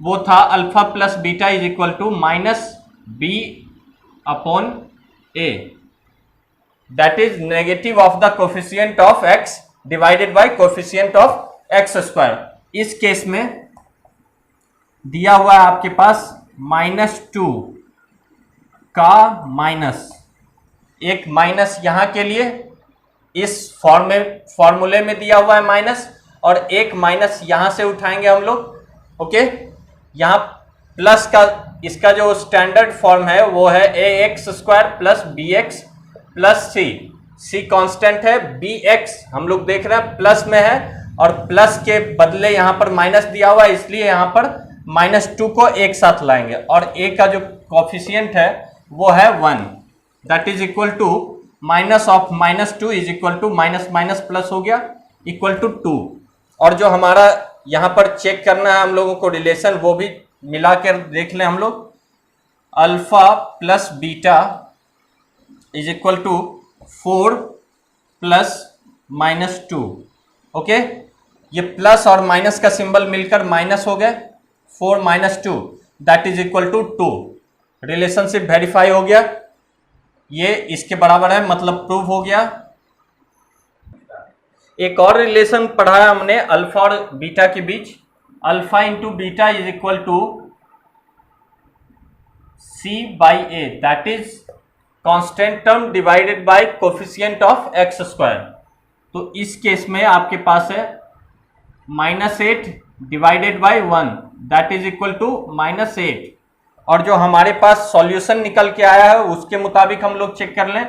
वो था alpha plus beta is equal to minus b upon a, that is negative of the coefficient of x divided by coefficient of x square. इस केस में दिया हुआ है आपके पास -2 का माइनस, एक माइनस यहां के लिए इस फॉर्मूले में दिया हुआ है माइनस, और एक माइनस यहां से उठाएंगे हम लोग। ओके, यहां प्लस का इसका जो स्टैंडर्ड फॉर्म है वो है ax square plus bx plus c constant है, bx हम लोग देख रहे हैं प्लस में है और प्लस के बदले यहां पर माइनस दिया हुआ है, इसलिए यहां पर -2 को एक साथ लाएंगे और a का जो कोफिशिएंट है वो है 1, that is equal to minus of -2 is equal to minus minus plus हो गया इक्वल टू 2। और जो हमारा यहाँ पर चेक करना है हम लोगों को रिलेशन, वो भी मिला कर देख लें हम लोग। Alpha plus beta is equal to 4 plus -2। Okay, ये प्लस और माइनस का सिंबल मिलकर माइनस हो गए, 4 - 2 that is equal to 2। Relationship verify हो गया, ये इसके बराबर है, मतलब प्रूव हो गया। एक और रिलेशन पढ़ाया हमने अल्फा और बीटा के बीच, alpha into beta is equal to c/a, that is constant term divided by coefficient of x square. तो इस केस में आपके पास है -8 divided by 1 that is equal to -8। और जो हमारे पास सॉल्यूशन निकल के आया है उसके मुताबिक हम लोग चेक कर लें,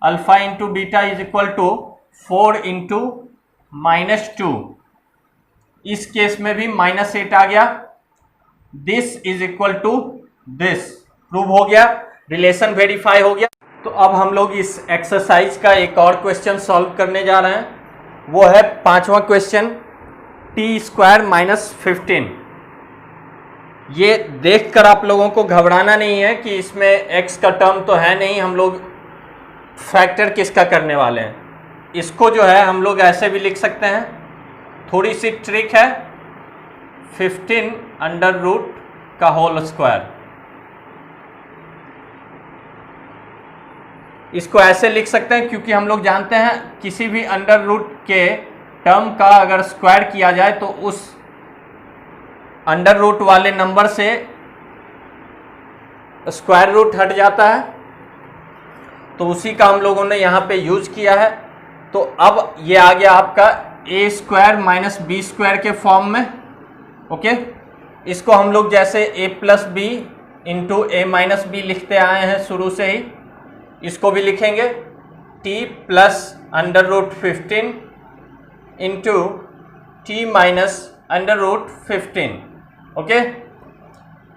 alpha into beta is equal to 4 into -2, इस केस में भी -8 आ गया, this is equal to this, prove हो गया, रिलेशन वेरीफाई हो गया। तो अब हम लोग इस एक्सरसाइज का एक और क्वेश्चन सॉल्व करने जा रहे हैं, वो है 5वां क्वेश्चन, t² - 15। ये देखकर आप लोगों को घबराना नहीं है कि इसमें x का टर्म तो है नहीं, हम लोग फैक्टर किसका करने वाले हैं। इसको जो है हम लोग ऐसे भी लिख सकते हैं, थोड़ी सी ट्रिक है, 15 अंडर रूट का होल स्क्वायर। इसको ऐसे लिख सकते हैं क्योंकि हम लोग जानते हैं किसी भी अंडर रूट के टर्म का अगर स्क्वायर किया जाए तो उस अंडर रूट वाले नंबर से स्क्वायर रूट हट जाता है, तो उसी का हम लोगों ने यहाँ पे यूज किया है। तो अब ये आ गया आपका a² - b² के फॉर्म में। ओके, इसको हम लोग जैसे a + b into a - b लिखते आए हैं शुरू से ही, इसको भी लिखेंगे t plus under root 15 into t minus under root 15। Okay,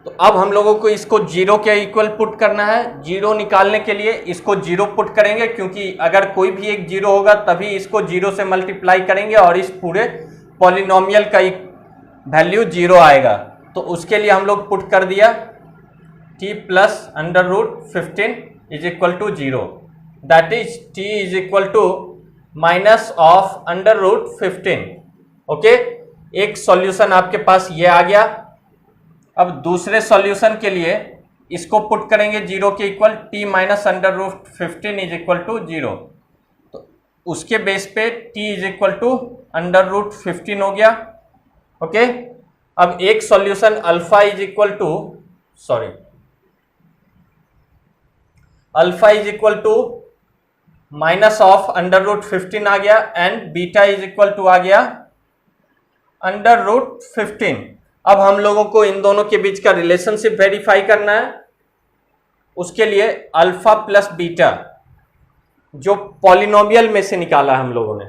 तो अब हम लोगों को इसको जीरो के इक्वल पुट करना है। जीरो निकालने के लिए इसको जीरो पुट करेंगे, क्योंकि अगर कोई भी एक जीरो होगा तभी इसको जीरो से मल्टीप्लाई करेंगे और इस पूरे पॉलिनोमियल का वैल्यू जीरो आएगा। तो उसके लिए हम लोग पुट कर दिया t plus under root 15 is equal to zero, that is t is equal to minus of under root 15। Okay, एक सॉल्यूशन आपके पास ये आ गया। अब दूसरे सॉल्यूशन के लिए इसको पुट करेंगे जीरो के equal, t minus under root 15 is equal to zero. तो उसके बेस पे t is equal to under root 15 हो गया। ओके, अब एक solution alpha is equal to alpha is equal to minus of under root 15 आ गया and beta is equal to आ गया अंडर रूट 15। अब हम लोगों को इन दोनों के बीच का रिलेशनशिप वेरीफाई करना है। उसके लिए अल्फा प्लस बीटा जो पॉलिनोमियल में से निकाला है हम लोगों ने,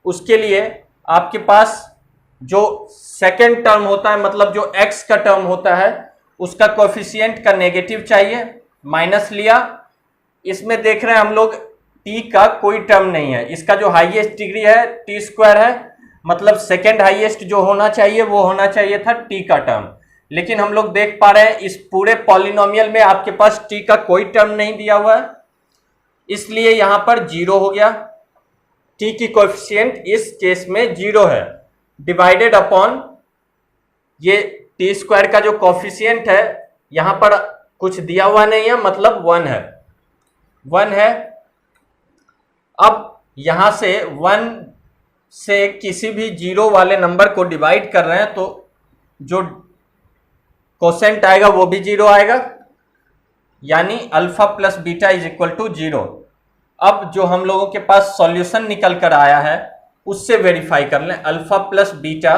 उसके लिए आपके पास जो सेकेंड टर्म होता है, मतलब जो x का टर्म होता है, उसका कोएफिशिएंट का नेगेटिव चाहिए, माइनस लिया। इसमें देख रहे हैं हम लोग t का कोई टर्म नहीं है, इसका जो हाईएस्ट डिग्री है t स्क्वायर है, मतलब सेकेंड हाईएस्ट जो होना चाहिए वो होना चाहिए था t का टर्म। लेकिन हम लोग देख पा रहे हैं इस पूरे पॉलिनोमियल में आपके पास t का कोई टर्म नहीं दिया हुआ है, इसलिए यहां पर जीरो हो गया। t की कोएफिशिएंट इस केस में जीरो है, डिवाइडेड अपॉन ये t स्क्वायर का जो कोएफिशिएंट है यहां पर कुछ दिया हुआ नहीं है, मतलब 1 है। अब यहां से 1 से किसी भी जीरो वाले नंबर को डिवाइड कर रहे हैं तो जो कोसेंट आएगा वो भी जीरो आएगा, यानी alpha plus beta is equal to zero. अब जो हम लोगों के पास सॉल्यूशन निकल कर आया है उससे वेरीफाई कर लें। Alpha plus beta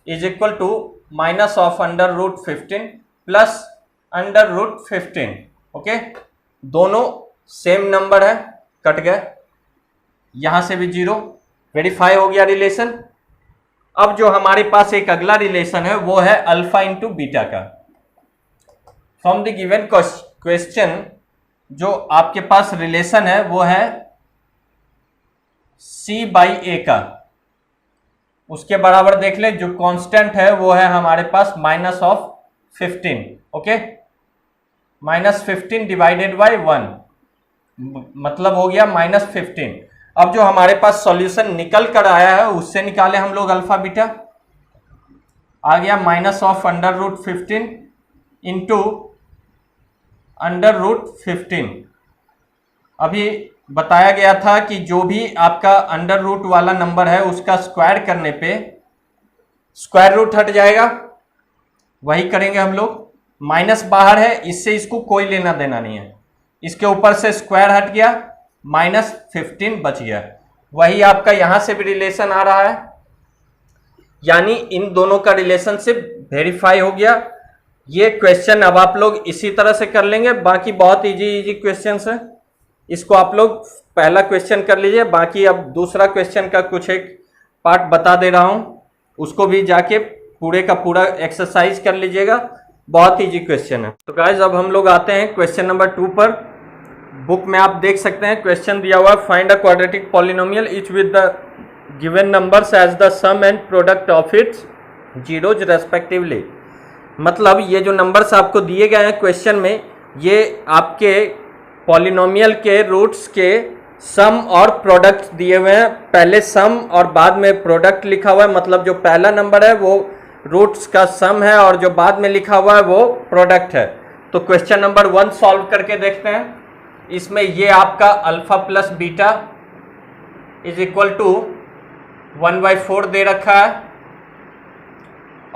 is equal to minus of under root 15 plus under root 15। Okay, दोनों सेम नंबर है, कट गए, यहां से भी जीरो, वेरीफाई हो गया रिलेशन। अब जो हमारे पास एक अगला रिलेशन है वो है अल्फा इंटू बीटा का। फ्रॉम द गिवन क्वेश्चन जो आपके पास रिलेशन है वो है c बाई ए का, उसके बराबर देख ले, जो कांस्टेंट है वो है हमारे पास minus of 15। Okay, minus 15 divided by 1 मतलब हो गया माइनस 15। अब जो हमारे पास सॉल्यूशन निकल कर आया है उससे निकाले हम लोग अल्फा बीटा, आ गया minus of under root 15 into under root 15। अभी बताया गया था कि जो भी आपका अंडर रूट वाला नंबर है उसका स्क्वायर करने पे स्क्वायर रूट हट जाएगा, वही करेंगे हम लोग। माइनस बाहर है, इससे इसको कोई लेना देना नहीं है, इसके ऊपर से स्क्वायर हट गया, माइनस 15 बच गया। वही आपका यहां से भी रिलेशन आ रहा है, यानी इन दोनों का रिलेशनशिप वेरीफाई हो गया। ये क्वेश्चन अब आप लोग इसी तरह से कर लेंगे, बाकी बहुत इजी क्वेश्चंस है, इसको आप लोग पहला क्वेश्चन कर लीजिए। बाकी अब दूसरा क्वेश्चन का कुछ एक पार्ट बता दे रहा हूं, उसको भी जाके पूरे का पूरा एक्सरसाइज कर लीजिएगा, बहुत इजी क्वेश्चन है। तो गाइज अब हम लोग आते हैं क्वेश्चन नंबर 2 पर। बुक में आप देख सकते हैं क्वेश्चन दिया हुआ, find a quadratic polynomial each with the given numbers as the sum and product of its zeros respectively. मतलब ये जो नंबर्स आपको दिए गए हैं क्वेश्चन में, ये आपके पॉलिनोमियल के रूट्स के सम और प्रोडक्ट दिए हुए हैं। पहले सम और बाद में प्रोडक्ट लिखा हुआ है, मतलब जो पहला नंबर है वो रूट्स का सम है और जो बाद में लिखा हुआ है वो प्रोडक्ट है। तो क्वेश्चन नंबर 1 सॉल्व करके देखते हैं। इसमें ये आपका alpha plus beta is equal to 1/4 दे रखा है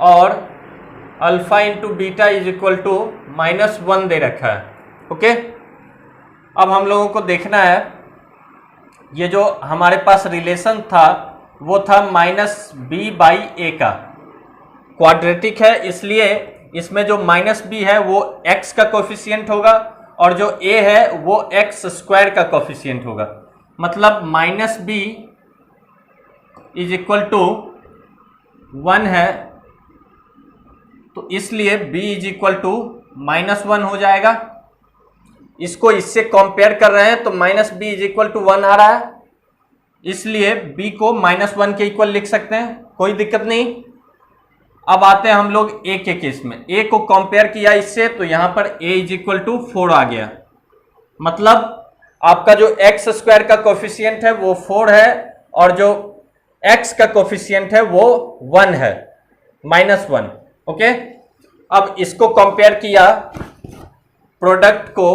और alpha into beta is equal to -1 दे रखा है। ओके, अब हम लोगों को देखना है ये जो हमारे पास रिलेशन था वो था -b/a का, क्वाड्रेटिक है इसलिए इसमें जो -b है वो x का कोफिशिएंट होगा और जो a है वो x स्क्वायर का कोफिशिएंट होगा। मतलब -b इज इक्वल टू 1 है तो इसलिए b इज इक्वल टू -1 हो जाएगा। इसको इससे कंपेयर कर रहे हैं तो -b इज इक्वल टू 1 आ रहा है, इसलिए b को -1 के इक्वल लिख सकते हैं, कोई दिक्कत नहीं। अब आते हैं हम लोग a के केस में। a को कंपेयर किया इससे तो यहां पर a इज इक्वल टू 4 आ गया, मतलब आपका जो एक्स स्क्वायर का कोफिशिएंट है वो 4 है और जो x का कोफिशिएंट है वो 1 है, -1। ओके, अब इसको कंपेयर किया, प्रोडक्ट को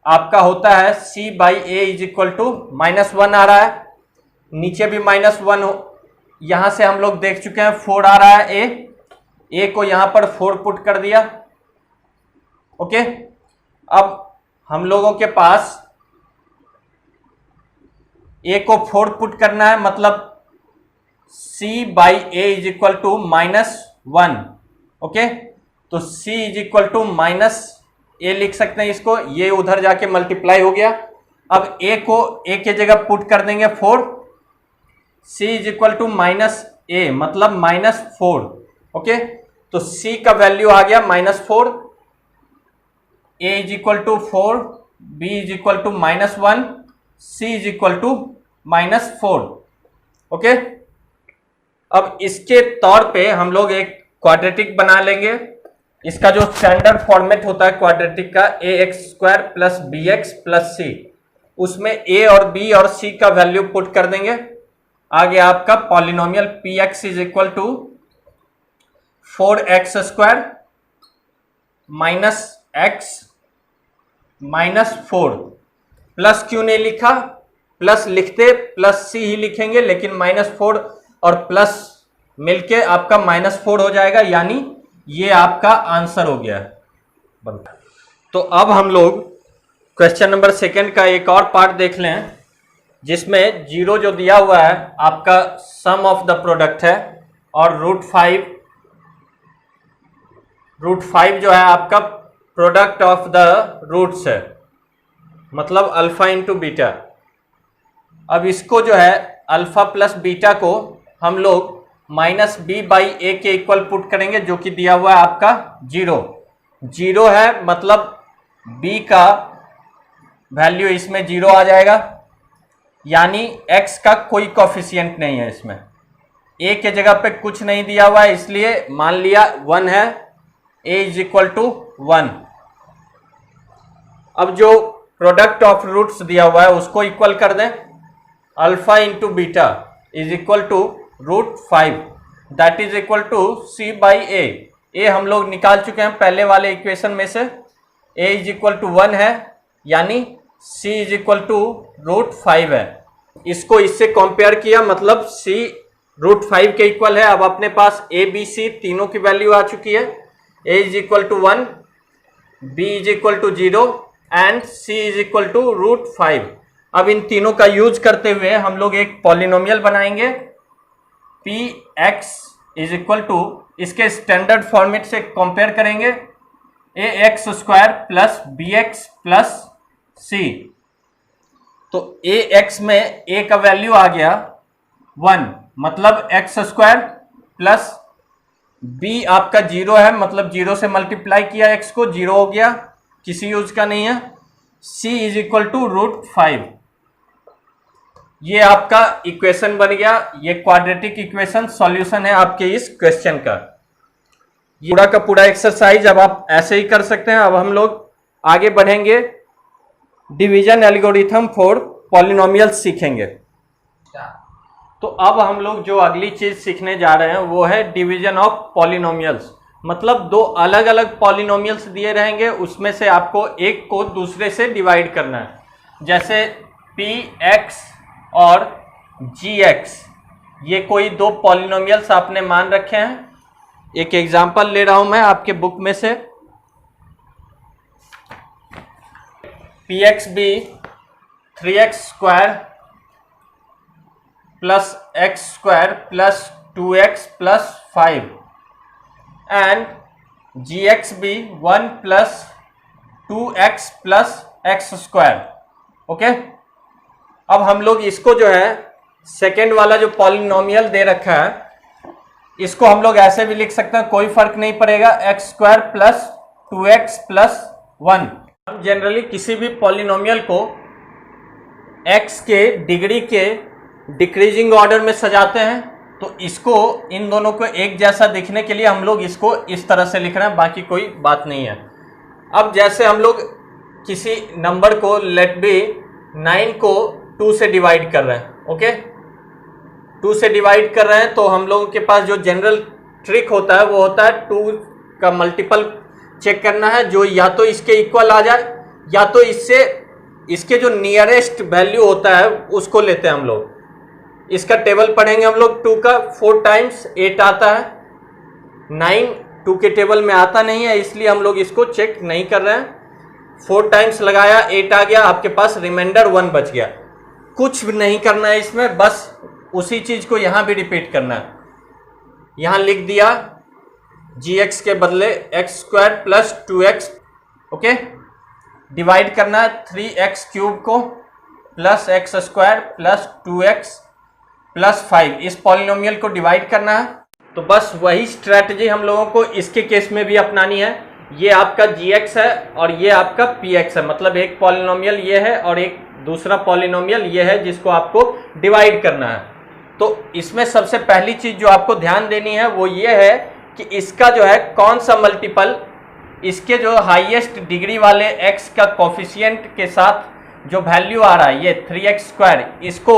आपका होता है c by a is equal to -1 आ रहा है, नीचे भी -1 हो, यहां से हम लोग देख चुके हैं 4 आ रहा है a को यहां पर 4 पुट कर दिया। ओके, अब हम लोगों के पास a को 4 पुट करना है, मतलब c by a is equal to -1। Okay, तो c is equal to -a लिख सकते हैं इसको, ये उधर जाके मल्टीप्लाई हो गया। अब a को a के जगह पुट कर देंगे 4, c is equal to -a मतलब -4। ओके, तो c का वैल्यू आ गया -4, a is equal to 4, b is equal to -1, c is equal to -4। Okay, अब इसके तौर पे हम लोग एक क्वाड्रेटिक बना लेंगे। इसका जो स्टैंडर्ड फॉर्मेट होता है क्वाड्रेटिक का, ax² plus bx plus c, उसमें a और b और c का वैल्यू पुट कर देंगे। आगे आपका polynomial px is equal to 4x² minus x minus 4, plus क्यों नहीं लिखा, प्लस लिखते प्लस c ही लिखेंगे, लेकिन -4 और प्लस मिलके आपका -4 हो जाएगा, यानी ये आपका आंसर हो गया बनता। तो अब हम लोग क्वेश्चन नंबर 2 का एक और पार्ट देख लें, जिसमें 0 जो दिया हुआ है आपका सम ऑफ द प्रोडक्ट है और √5 जो है आपका प्रोडक्ट ऑफ द रूट्स है, मतलब अल्फा इंटू बीटा। अब इसको जो है अल्फा प्लस बीटा को हम लोग -b बाई ए के इक्वल पुट करेंगे, जो कि दिया हुआ है आपका 0 है, मतलब b का वैल्यू इसमें 0 आ जाएगा, यानी x का कोई कोफिशिएंट नहीं है इसमें, a के जगह पे कुछ नहीं दिया हुआ है, इसलिए मान लिया 1 है, a इज इक्वल टू 1। अब जो प्रोडक्ट ऑफ रूट्स दिया हुआ है उसको इक्वल कर दें, alpha into beta is equal to √5, that is equal to c by a हम लोग निकाल चुके हैं पहले वाले इक्वेशन में से, a इज इक्वल टू 1 है, यानी c इज इक्वल टू √5 है। इसको इससे कंपेयर किया, मतलब c √5 के इक्वल है। अब अपने पास a b c तीनों की वैल्यू आ चुकी है, a is equal to 1, b is equal to 0 and c is equal to √5। अब इन तीनों का यूज करते हुए हम लोग एक पॉलिनोमियल बनाएंगे, px इज इक्वल टू, इसके स्टैंडर्ड फॉर्मेट से कंपेयर करेंगे, ax² plus bx plus c। तो ax में a का वैल्यू आ गया 1, मतलब x² प्लस b आपका 0 है, मतलब 0 से मल्टीप्लाई किया x को, 0 हो गया, किसी यूज का नहीं है। c इज इक्वल टू √5, ये आपका इक्वेशन बन गया। ये क्वाड्रेटिक इक्वेशन सॉल्यूशन है आपके इस क्वेश्चन का। ये पूरा का पूरा एक्सरसाइज अब आप ऐसे ही कर सकते हैं। अब हम लोग आगे बढ़ेंगे, डिवीजन एल्गोरिथम फॉर पॉलिनोमियल्स सीखेंगे। तो अब हम लोग जो अगली चीज सीखने जा रहे हैं वो है डिवीजन ऑफ पॉलिनोमियल्स, मतलब दो अलग अलग पॉलिनोमियल्स दिए रहेंगे, उसमें से आपको एक को दूसरे से डिवाइड करना है। जैसे px और gx, ये कोई दो पॉलिनोमियल्स आपने मान रखे हैं। एक एग्जांपल ले रहा हूं मैं आपके बुक में से, px भी 3x² plus x² plus 2x plus 5 and gx भी 1 plus 2x plus x²। Okay, अब हम लोग इसको जो है सेकेंड वाला जो पॉलिनोमियल दे रखा है, इसको हम लोग ऐसे भी लिख सकते हैं, कोई फर्क नहीं पड़ेगा, x squared plus 2x plus 1। हम जनरली किसी भी पॉलिनोमियल को x के डिग्री के डिक्रीजिंग ऑर्डर में सजाते हैं, तो इसको इन दोनों को एक जैसा दिखने के लिए हम लोग इसको इस तरह से लिख रहे हैं, बाकी कोई बात नहीं है। अब जैसे हम लोग किसी नंबर को लेट बी 9 को 2 से डिवाइड कर रहे हैं, ओके 2 से डिवाइड कर रहे हैं, तो हम लोगों के पास जो जनरल ट्रिक होता है वो होता है 2 का मल्टीपल चेक करना है, जो या तो इसके इक्वल आ जाए या तो इससे इसके जो नियरेस्ट वैल्यू होता है उसको लेते हैं हम लोग। इसका टेबल पढ़ेंगे हम लोग, 2 का 4 टाइम्स 8 आता है, 9 2 के टेबल में आता नहीं है, इसलिए हम लोग इसको चेक नहीं कर रहे हैं। 4 टाइम्स लगाया, 8 आ गया, आपके पास रिमाइंडर 1 बच गया। कुछ भी नहीं करना है इसमें, बस उसी चीज को यहां भी रिपीट करना है। यहां लिख दिया gx के बदले x squared plus 2x, okay divide करना है 3x क्यूब को plus x squared plus 2x plus 5, इस पॉलिनोमियल को डिवाइड करना है। तो बस वही स्ट्रैटेजी हम लोगों को इसके केस में भी अपनानी है। ये आपका gx है और ये आपका px है, मतलब एक पॉलिनोमियल ये है और एक दूसरा पॉलिनोमियल ये है जिसको आपको डिवाइड करना है। तो इसमें सबसे पहली चीज जो आपको ध्यान देनी है वो ये है कि इसका जो है कौन सा मल्टीपल इसके जो हाईएस्ट डिग्री वाले x का कोफिशिएंट के साथ जो वैल्यू आ रहा है ये 3x स्क्वायर, इसको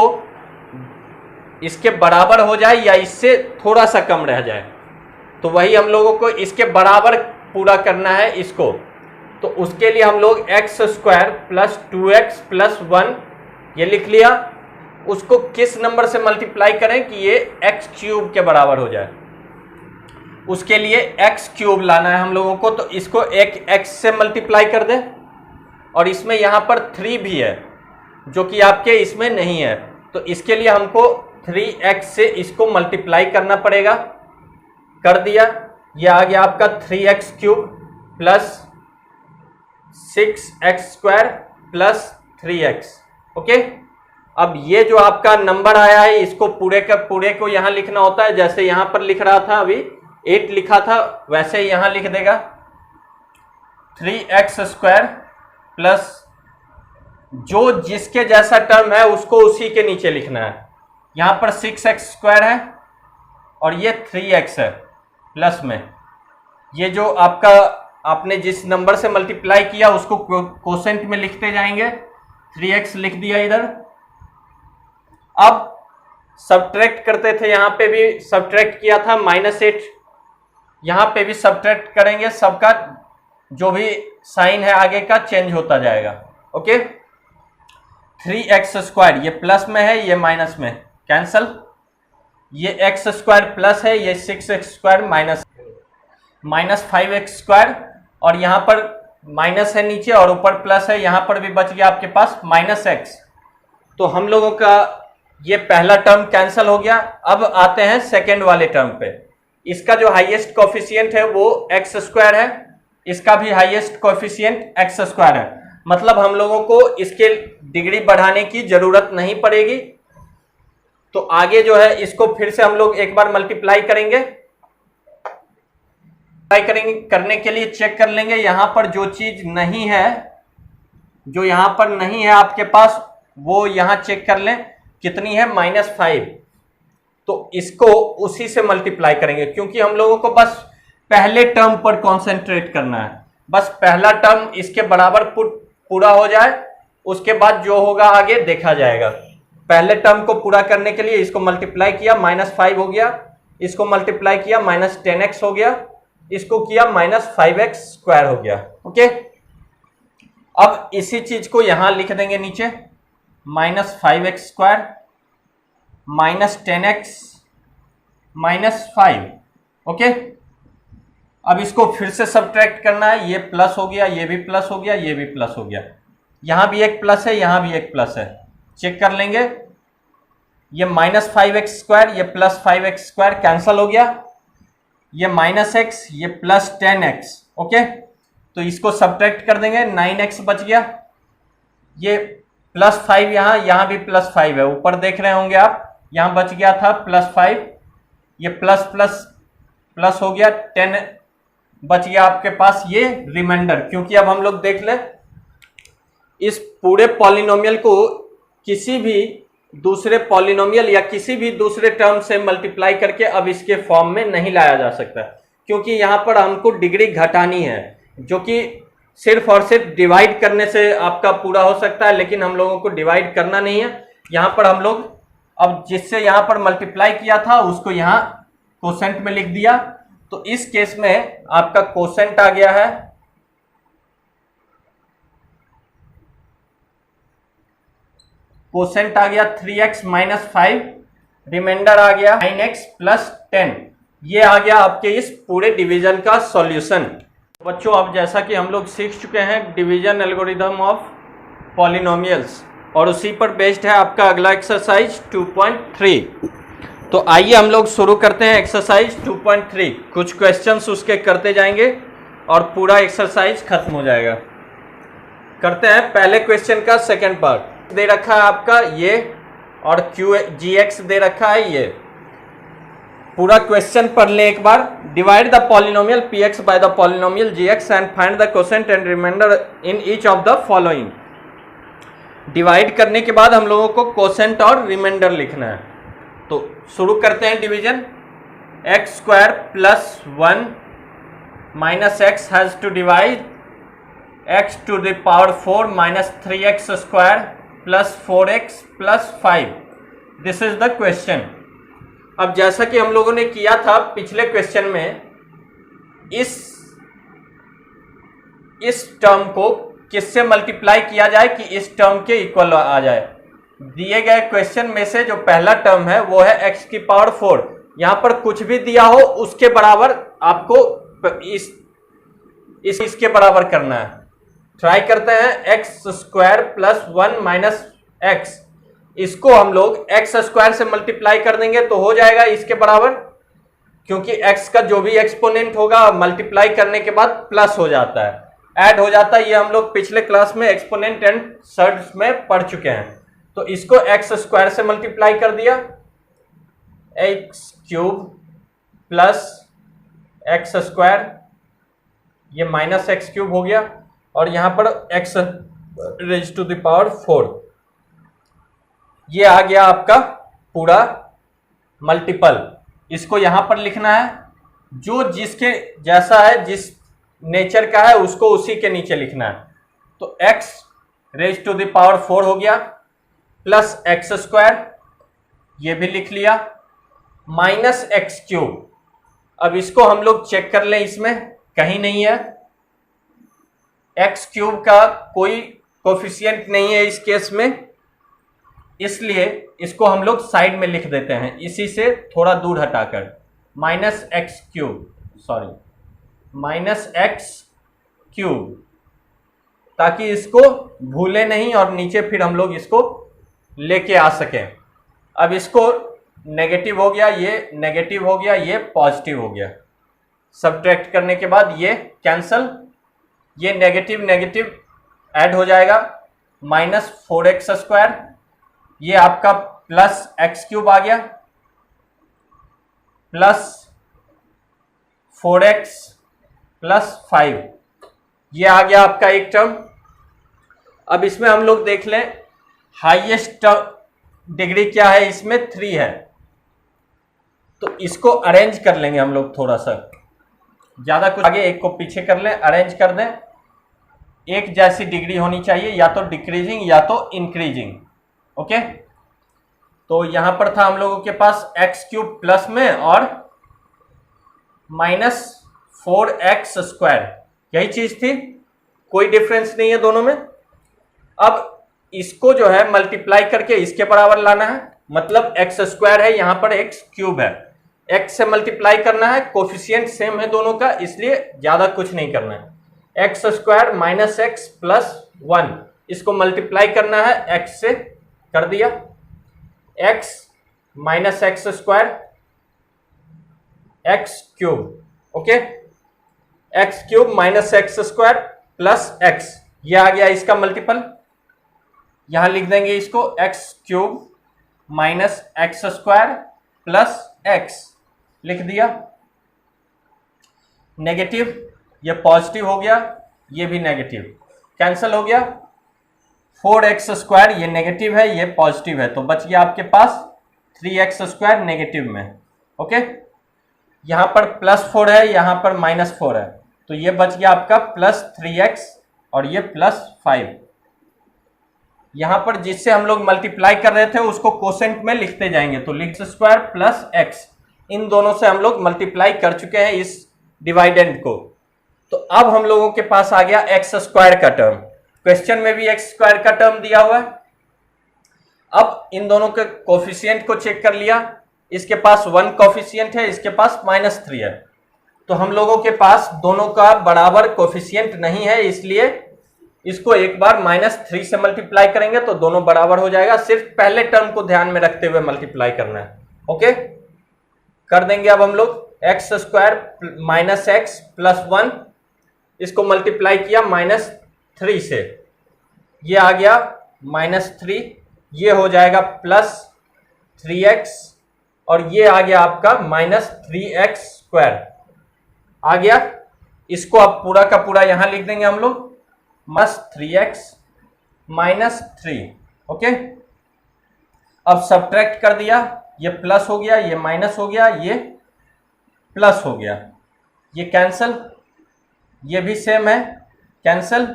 इसके बराबर हो जाए या इससे थोड़ा सा कम रह जाए। तो वही हम लोगों को इसके बराबर पूरा करना है इसको। तो उसके लिए हम लोग x squared plus 2x plus 1 ये लिख लिया। उसको किस नंबर से मल्टीप्लाई करें कि ये एक्स क्यूब के बराबर हो जाए, उसके लिए एक्स क्यूब लाना है हम लोगों को। तो इसको एक एक्स से मल्टीप्लाई कर दें, और इसमें यहाँ पर 3 भी है जो कि आपके इसमें नहीं है, तो इसके लिए हमको 3x से इसको मल्टीप्लाई करना पड़ेगा। कर दिया, ये आ गया आपका 3x cube plus 6x square plus 3x, okay. अब ये जो आपका नंबर आया है इसको पूरे का पूरे को यहाँ लिखना होता है, जैसे यहाँ पर लिख रहा था अभी 8 लिखा था वैसे यहाँ लिख देगा 3x स्क्वायर प्लस जो जिसके जैसा टर्म है उसको उसी के नीचे लिखना है। यहाँ पर 6x स्क्वायर है और ये 3x है प्लस में, ये जो आपका आपने जिस नंबर से मल्टीप्लाई किया उसको कोसेंट में लिखते जाएंगे। 3x लिख दिया इधर। अब सब्ट्रैक्ट करते थे, यहाँ पे भी सब्ट्रैक्ट किया था -8, यहाँ पे भी सब्ट्रैक्ट करेंगे, सबका जो भी साइन है आगे का चेंज होता जाएगा, ओके। 3x स्क्वायर ये प्लस में है, ये माइनस में, कैंसल। ये x स्क्वायर प्लस है, ये 6x square minus 5x square, और यहाँ पर माइनस है नीचे और ऊपर प्लस है, यहाँ पर भी बच गया आपके पास -x। तो हम लोगों का ये पहला टर्म कैंसिल हो गया। अब आते हैं सेकेंड वाले टर्म पे। इसका जो हाईएस्ट कोफिशिएंट है वो एक्स स्क्वायर है, इसका भी हाईएस्ट कोफिशिएंट एक्स स्क्वायर है, मतलब हम लोगों को इसके डिग्री बढ़ाने की जरूरत नहीं पड़ेगी। तो आगे जो है इसको फिर से हम लोग एक बार मल्टीप्लाई करेंगे। करने के लिए चेक कर लेंगे यहाँ पर जो चीज नहीं है, जो यहाँ पर नहीं है आपके पास वो यहाँ चेक कर लें कितनी है, -5। तो इसको उसी से मल्टीप्लाई करेंगे, क्योंकि हम लोगों को बस पहले टर्म पर कॉन्सेंट्रेट करना है। बस पहला टर्म इसके बराबर पूरा हो जाए, उसके बाद जो होगा आगे देखा जाएगा। पहले टर्म को पूरा करने के लिए इसको मल्टीप्लाई किया, -5 हो गया, इसको मल्टीप्लाई किया -10x हो गया, इसको किया -5x स्क्वायर हो गया, ओके। अब इसी चीज को यहां लिख देंगे नीचे, -5x स्क्वायर -10x -5, ओके। अब इसको फिर से सब्ट्रैक्ट करना है, ये प्लस हो गया, ये भी प्लस हो गया, ये भी प्लस हो गया, यहां भी एक प्लस है, यहां भी एक प्लस है, चेक कर लेंगे। ये -5x स्क्वायर ये +5x स्क्वायर कैंसल हो गया, ये -x ये +10x, ओके। तो इसको सब्ट्रैक्ट कर देंगे, 9x बच गया, ये +5 यहाँ भी +5 है, ऊपर देख रहे होंगे आप, यहाँ बच गया था +5, ये प्लस प्लस प्लस हो गया 10 बच गया आपके पास ये रिमाइंडर, क्योंकि अब हम लोग देख लें इस पूरे पॉलिनोमियल को किसी भी दूसरे पॉलिनोमियल या किसी भी दूसरे टर्म से मल्टीप्लाई करके अब इसके फॉर्म में नहीं लाया जा सकता, क्योंकि यहाँ पर हमको डिग्री घटानी है, जो कि सिर्फ और सिर्फ डिवाइड करने से आपका पूरा हो सकता है, लेकिन हम लोगों को डिवाइड करना नहीं है। यहाँ पर हम लोग अब जिससे यहाँ पर मल्टीप्लाई किया था उसको यहाँ कोसेंट में लिख दिया, तो इस केस में आपका कोसेंट आ गया है कोसेंट आ गया 3x माइनस 5, रिमाइंडर आ गया 9x प्लस 10। ये आ गया आपके इस पूरे डिवीजन का सॉल्यूशन। बच्चों अब जैसा कि हम लोग सीख चुके हैं डिवीजन एल्गोरिथम ऑफ पॉलिनोमियल्स, और उसी पर बेस्ड है आपका अगला एक्सरसाइज 2.3। तो आइए हम लोग शुरू करते हैं एक्सरसाइज 2.3। कुछ क्वेश्चंस उसके करते जाएंगे और पूरा एक्सरसाइज खत्म हो जाएगा। करते हैं पहले क्वेश्चन का सेकंड पार्ट। दे रखा है आपका ये, और QGX दे रखा है ये। पूरा क्वेश्चन पढ़ लें एक बार। Divide the polynomial PX by the polynomial GX and find the quotient and remainder in each of the following. Divide करने के बाद हम लोगों को कोसेंट और रिमाइंडर लिखना है। तो शुरू करते हैं division. X squared plus 1 minus x has to divide x to the power 4 minus 3x square plus 4x plus 5. This is the question. अब जैसा कि हम लोगों ने किया था पिछले क्वेश्चन में, इस टर्म को किससे मल्टीप्लाई किया जाए कि इस टर्म के इक्वल आ जाए। दिए गए क्वेश्चन में से जो पहला टर्म है वो है x की पावर 4। यहां पर कुछ भी दिया हो उसके बराबर आपको इसके बराबर करना है। ट्राई करते हैं x squared plus 1 minus x, इसको हम लोग एक्स स्क्वायर से मल्टीप्लाई कर देंगे तो हो जाएगा इसके बराबर, क्योंकि एक्स का जो भी एक्सपोनेंट होगा मल्टीप्लाई करने के बाद प्लस हो जाता है, ऐड हो जाता है। ये हम लोग पिछले क्लास में एक्सपोनेंट एंड सर्ड्स में पढ़ चुके हैं। तो इसको एक्स स्क्वायर से मल्टीप्लाई कर दिया, x cube plus x square, ये माइनस एक्स क्यूब हो गया, और यहां पर x raise to the power 4, ये आ गया आपका पूरा मल्टीपल। इसको यहां पर लिखना है, जो जिसके जैसा है, जिस नेचर का है उसको उसी के नीचे लिखना है। तो x raise to the power 4 हो गया, प्लस एक्स स्क्वायर, ये भी लिख लिया, माइनस एक्स क्यूब। अब इसको हम लोग चेक कर लें, इसमें कहीं नहीं है, एक्स क्यूब का कोई कोफिशिएंट नहीं है इस केस में, इसलिए इसको हम लोग साइड में लिख देते हैं, इसी से थोड़ा दूर हटाकर, माइनस एक्स क्यूब, ताकि इसको भूले नहीं और नीचे फिर हम लोग इसको लेके आ सकें। अब इसको नेगेटिव हो गया, ये नेगेटिव हो गया, ये पॉजिटिव हो गया। सब्ट्रैक्ट करने के बाद ये कैंसल, ये नेगेटिव नेगेटिव ऐड हो जाएगा, माइनस 4x स्क्वायर, ये आपका प्लस एक्स क्यूब आ गया, प्लस 4x प्लस 5, ये आ गया आपका एक टर्म। अब इसमें हम लोग देख लें हाईएस्ट डिग्री क्या है, इसमें 3 है, तो इसको अरेंज कर लेंगे हम लोग थोड़ा सा, ज्यादा कुछ आगे एक को पीछे कर लें, अरेंज कर दें। एक जैसी डिग्री होनी चाहिए, या तो डिक्रीजिंग या तो इंक्रीजिंग। ओके, तो यहां पर था हम लोगों के पास एक्स क्यूब प्लस में और माइनस 4x स्क्वायर, यही चीज थी, कोई डिफरेंस नहीं है दोनों में। अब इसको जो है मल्टीप्लाई करके इसके बराबर लाना है, मतलब एक्स स्क्वायर है, यहां पर एक्स क्यूब है, एक्स से मल्टीप्लाई करना है, कोफिशिएंट सेम है दोनों का, इसलिए ज्यादा कुछ नहीं करना है। X square minus x plus 1, इसको मल्टीप्लाई करना है एक्स से, कर दिया, x minus x square x cube, okay, x cube minus x squared plus x, ये आ गया इसका मल्टीपल। यहां लिख देंगे इसको x cube minus x squared plus x, लिख दिया। नेगेटिव, ये पॉजिटिव हो गया, ये भी नेगेटिव, कैंसिल हो गया। 4x² ये नेगेटिव है, ये पॉजिटिव है, तो बच गया आपके पास 3x² नेगेटिव में। ओके, यहाँ पर +4 है, यहाँ पर -4 है, तो ये बच गया आपका +3x और ये +5। यहाँ पर जिससे हम लोग मल्टीप्लाई कर रहे थे उसको कोसेंट में लिखते जाएंगे, तो x² + x, इन दोनों से हम लोग मल्टीप्लाई कर चुके हैं इस डिवाइडेंड को। तो अब हम लोगों के पास आ गया x² का टर्म, क्वेश्चन में भी x² का टर्म दिया हुआ है। अब इन दोनों के कोफिशिएंट को चेक कर लिया, इसके पास 1 कोफिशिएंट है, इसके पास -3 है, तो हम लोगों के पास दोनों का बराबर कोफिशिएंट नहीं है, इसलिए इसको एक बार -3 से मल्टीप्लाई करेंगे तो दोनों बराबर हो जाएगा। सिर्फ पहले टर्म को ध्यान में रखते हुए मल्टीप्लाई करना है। ओके, कर देंगे अब हम लोग x² - x + 1, इसको मल्टीप्लाई किया -3 से, ये आ गया -3, ये हो जाएगा +3x और ये आ गया आपका -3x² आ गया। इसको अब पूरा का पूरा यहां लिख देंगे हम लोग, -3x - 3। ओके, अब सब्ट्रैक्ट कर दिया, ये प्लस हो गया, ये माइनस हो गया, ये प्लस हो गया, ये कैंसल, ये भी सेम है कैंसल,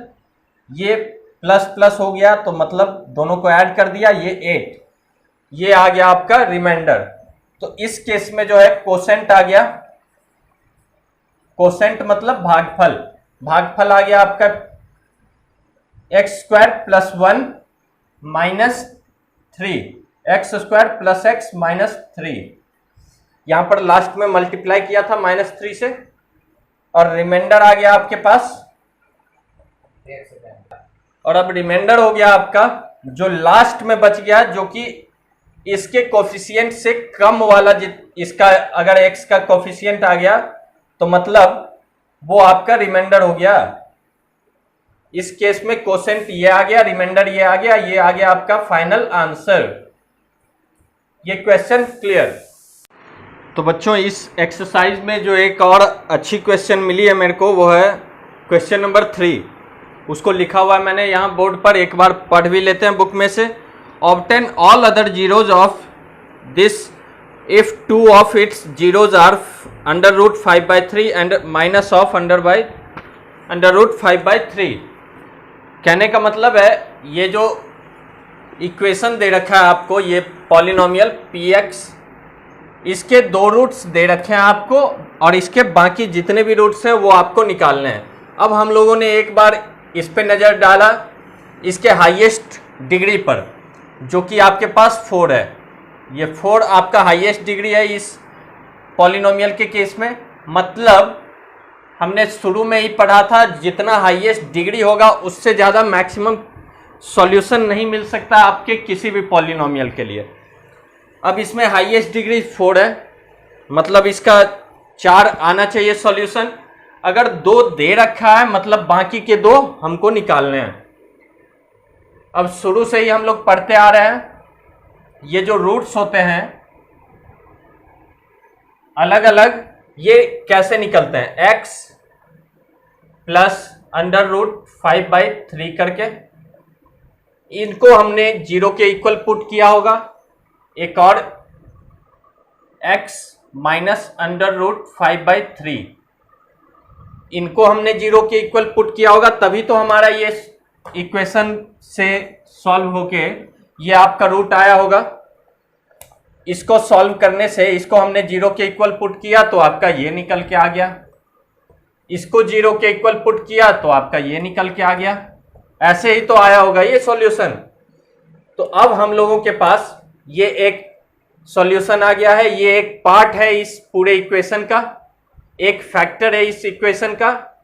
ये प्लस प्लस हो गया, तो मतलब दोनों को ऐड कर दिया, ये 8, ये आ गया आपका रिमाइंडर। तो इस केस में जो है कोसेंट आ गया, कोसेंट मतलब भागफल, भागफल आ गया आपका x² + 1 - 3, x² + x - 3, यहां पर लास्ट में मल्टीप्लाई किया था -3 से, और रिमाइंडर आ गया आपके पास। और अब रिमाइंडर हो गया आपका जो लास्ट में बच गया, जो कि इसके कोफिशिएंट से कम वाला, इसका अगर x का कोफिशिएंट आ गया तो मतलब वो आपका रिमाइंडर हो गया। इस केस में कोसेंट ये आ गया, रिमाइंडर ये आ गया, ये आ गया आपका फाइनल आंसर। ये क्वेश्चन क्लियर। तो बच्चों इस एक्सरसाइज में जो एक और अच्छी क्वेश्चन मिली है मेरे को, वो है क्वेश्चन नंबर 3। उसको लिखा हुआ है मैंने यहाँ बोर्ड पर, एक बार पढ़ भी लेते हैं बुक में से। Obtain all other zeros of this if 2 of its zeros are √5/3 and minus of √5/3। कहने का मतलब है ये जो इक्वेशन दे रखा है आपको, ये पॉलिनोमियल px, इसके 2 रूट्स दे रखे हैं आपको, और इसके बाकी जितने भी रूट्स हैं वो आपको निकालने हैं। अब हम लोगों ने एक बार इस पे नज़र डाला, इसके हाईएस्ट डिग्री पर, जो कि आपके पास 4 है, ये 4 आपका हाईएस्ट डिग्री है इस पॉलिनोमियल के केस में। मतलब हमने शुरू में ही पढ़ा था, जितना हाईएस्ट डिग्री होगा उससे ज़्यादा मैक्सिमम सॉल्यूशन नहीं मिल सकता आपके किसी भी पॉलिनोमियल के लिए। अब इसमें हाईएस्ट डिग्री 4 है, मतलब इसका 4 आना चाहिए सॉल्यूशन। अगर 2 दे रखा है मतलब बाकी के 2 हमको निकालने हैं। अब शुरू से ही हम लोग पढ़ते आ रहे हैं, ये जो रूट्स होते हैं अलग अलग, ये कैसे निकलते हैं, x + √5/3 करके, इनको हमने 0 के इक्वल पुट किया होगा। एक और x - √5/3, इनको हमने 0 के इक्वल पुट किया होगा, तभी तो हमारा ये इक्वेशन से सॉल्व होके ये आपका रूट आया होगा। इसको सॉल्व करने से इसको हमने 0 के इक्वल पुट किया तो आपका ये निकल के आ गया, इसको 0 के इक्वल पुट किया तो आपका ये निकल के आ गया। ऐसे ही तो आया होगा ये सॉल्यूशन। तो अब हम लोगों के पास ये एक सॉल्यूशन आ गया है, ये एक पार्ट है इस पूरे इक्वेशन का, एक फैक्टर है इस इक्वेशन का।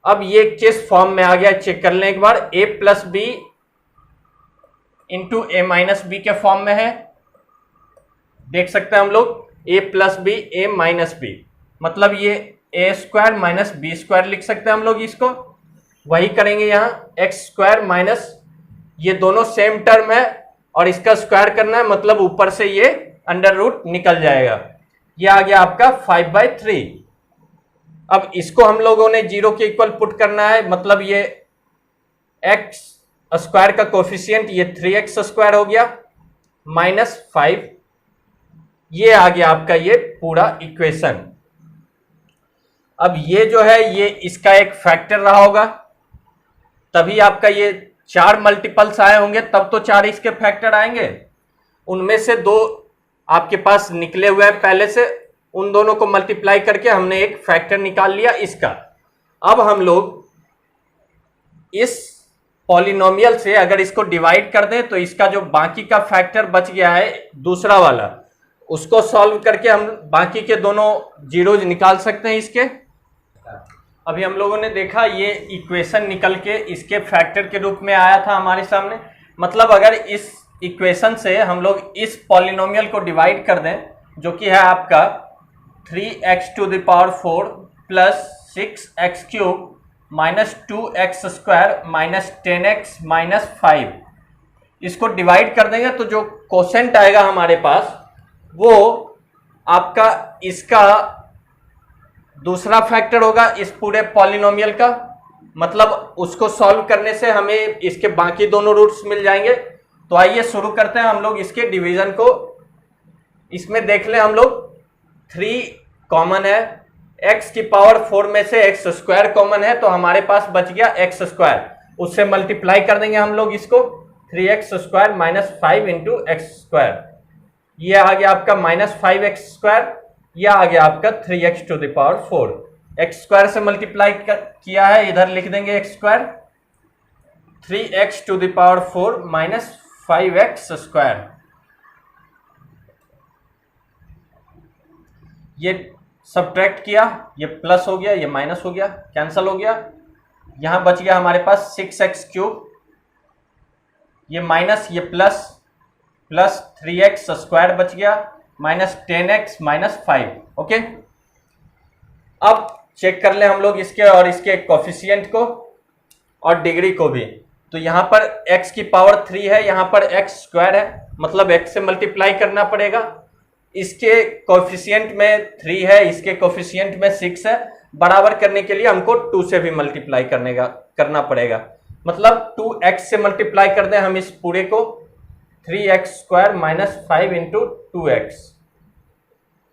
अब ये किस फॉर्म में आ गया चेक कर लें एक बार, a + b × a - b के फॉर्म में है। देख सकते हैं हम लोग a + b a - b, मतलब ये a² - b² लिख सकते हैं हम लोग इसको। वही करेंगे यहाँ, x² ये दोनों सेम टर्म है और इसका स्क्वायर करना है, मतलब ऊपर से ये अंडर रूट निकल जाएगा। ये आ गया आपका 5/3। अब इसको हम लोगों ने 0 के इक्वल पुट करना है, मतलब ये एक्स स्क्वायर का कोफिशियंट ये 3x स्क्वायर हो गया -5, ये आ गया आपका ये पूरा इक्वेशन। अब ये जो है ये इसका एक फैक्टर रहा होगा, तभी आपका ये 4 मल्टीपल्स आए होंगे, तब तो 4 इसके फैक्टर आएंगे। उनमें से 2 आपके पास निकले हुए हैं पहले से, उन दोनों को मल्टीप्लाई करके हमने एक फैक्टर निकाल लिया इसका। अब हम लोग इस पॉलिनोमियल से अगर इसको डिवाइड कर दें तो इसका जो बाकी का फैक्टर बच गया है दूसरा वाला, उसको सॉल्व करके हम बाकी के दोनों जीरोज निकाल सकते हैं इसके। अभी हम लोगों ने देखा ये इक्वेशन निकल के इसके फैक्टर के रूप में आया था हमारे सामने। मतलब अगर इस इक्वेशन से हम लोग इस पॉलिनोमियल को डिवाइड कर दें, जो कि है आपका 3x⁴ plus 6x³ minus 2x² minus 10x minus 5, इसको डिवाइड कर देंगे तो जो कोसेंट आएगा हमारे पास वो आपका इसका दूसरा फैक्टर होगा इस पूरे पॉलिनोमियल का। मतलब उसको सॉल्व करने से हमें इसके बाकी दोनों रूट्स मिल जाएंगे। तो आइए शुरू करते हैं हम लोग इसके डिवीजन को। इसमें देख लें हम लोग 3 कॉमन है, x⁴ में से x² कॉमन है, तो हमारे पास बच गया x²। उससे मल्टीप्लाई कर देंगे हम लोग इसको, 3x² माइनस 5 इंटू x², ये आ गया आपका -5x², यह आ गया आपका 3x⁴। x² से मल्टीप्लाई किया है, इधर लिख देंगे x², 3x⁴ माइनस 5x²। ये सब्ट्रैक्ट किया, ये प्लस हो गया, ये माइनस हो गया, कैंसल हो गया। यहां बच गया हमारे पास 6x³, ये माइनस ये प्लस, प्लस 3x² बच गया, माइनस 10x माइनस 5। ओके, अब चेक कर ले हम लोग इसके और इसके कोफिशिएंट को और डिग्री को भी। तो यहाँ पर x⁴ है, यहाँ पर x² है, मतलब x से मल्टीप्लाई करना पड़ेगा। इसके कोफिशिएंट में 3 है, इसके कोफिशिएंट में 6 है, बराबर करने के लिए हमको 2 से भी मल्टीप्लाई करना पड़ेगा। मतलब 2x से मल्टीप्लाई कर दें हम इस पूरे को, 3x² minus 5 into 2x,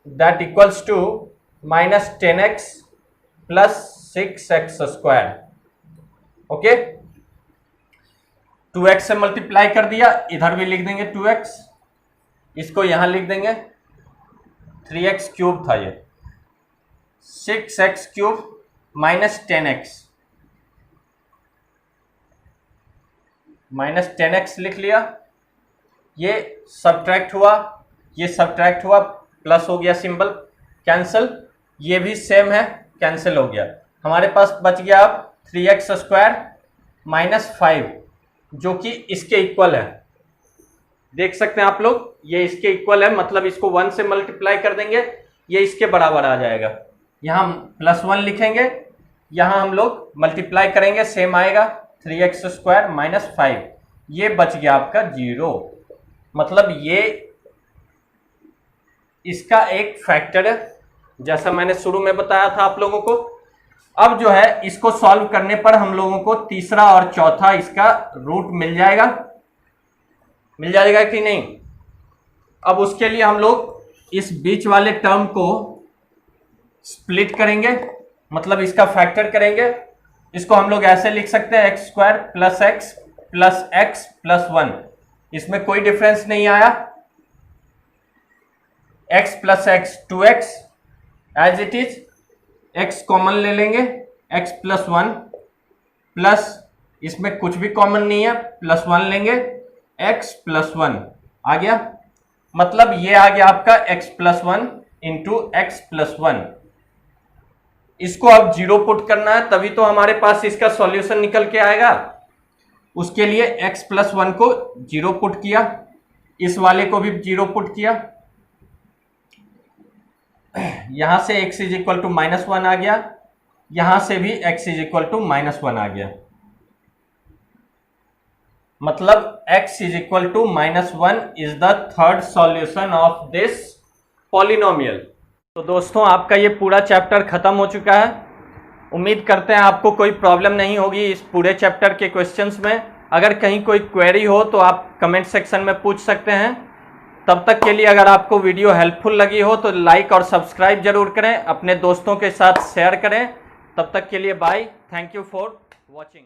that equals to minus 10x plus 6x²। Okay, 2x से मल्टीप्लाई कर दिया, इधर भी लिख देंगे 2x, इसको यहां लिख देंगे 3x³ था ये, 6x³ minus 10x, minus 10x लिख लिया, ये सब्ट्रैक्ट हुआ, ये सब्ट्रैक्ट हुआ, प्लस हो गया सिंबल, कैंसल, ये भी सेम है, कैंसिल हो गया। हमारे पास बच गया अब 3x² माइनस 5, जो कि इसके इक्वल है। देख सकते हैं आप लोग, ये इसके इक्वल है, मतलब इसको 1 से मल्टीप्लाई कर देंगे, ये इसके बराबर आ जाएगा। यहाँ +1 लिखेंगे, यहाँ हम लोग मल्टीप्लाई करेंगे, सेम आएगा, 3x² माइनस 5, ये बच गया आपका 0। मतलब ये इसका एक फैक्टर है, जैसा मैंने शुरू में बताया था आप लोगों को। अब जो है इसको सॉल्व करने पर हम लोगों को तीसरा और चौथा इसका रूट मिल जाएगा कि नहीं। अब उसके लिए हम लोग इस बीच वाले टर्म को स्प्लिट करेंगे, मतलब इसका फैक्टर करेंगे। इसको हम लोग ऐसे लिख सकते हैं, x² plus x plus x plus 1, इसमें कोई डिफरेंस नहीं आया, x plus x 2x as it is, x common ले लेंगे, x प्लस 1 प्लस, इसमें कुछ भी कॉमन नहीं है, +1 लेंगे, x प्लस 1 आ गया। मतलब ये आ गया आपका x plus 1 into x plus 1। इसको अब 0 पुट करना है, तभी तो हमारे पास इसका सॉल्यूशन निकल के आएगा। उसके लिए x प्लस 1 को 0 पुट किया, इस वाले को भी 0 पुट किया, यहां से x इज इक्वल टू -1 आ गया, यहां से भी x इज इक्वल टू -1 आ गया। मतलब x is equal to -1 is the third solution of this polynomial. तो दोस्तों आपका ये पूरा चैप्टर ख़त्म हो चुका है। उम्मीद करते हैं आपको कोई प्रॉब्लम नहीं होगी इस पूरे चैप्टर के क्वेश्चंस में। अगर कहीं कोई क्वेरी हो तो आप कमेंट सेक्शन में पूछ सकते हैं। तब तक के लिए अगर आपको वीडियो हेल्पफुल लगी हो तो लाइक और सब्सक्राइब जरूर करें, अपने दोस्तों के साथ शेयर करें। तब तक के लिए bye, thank you for watching.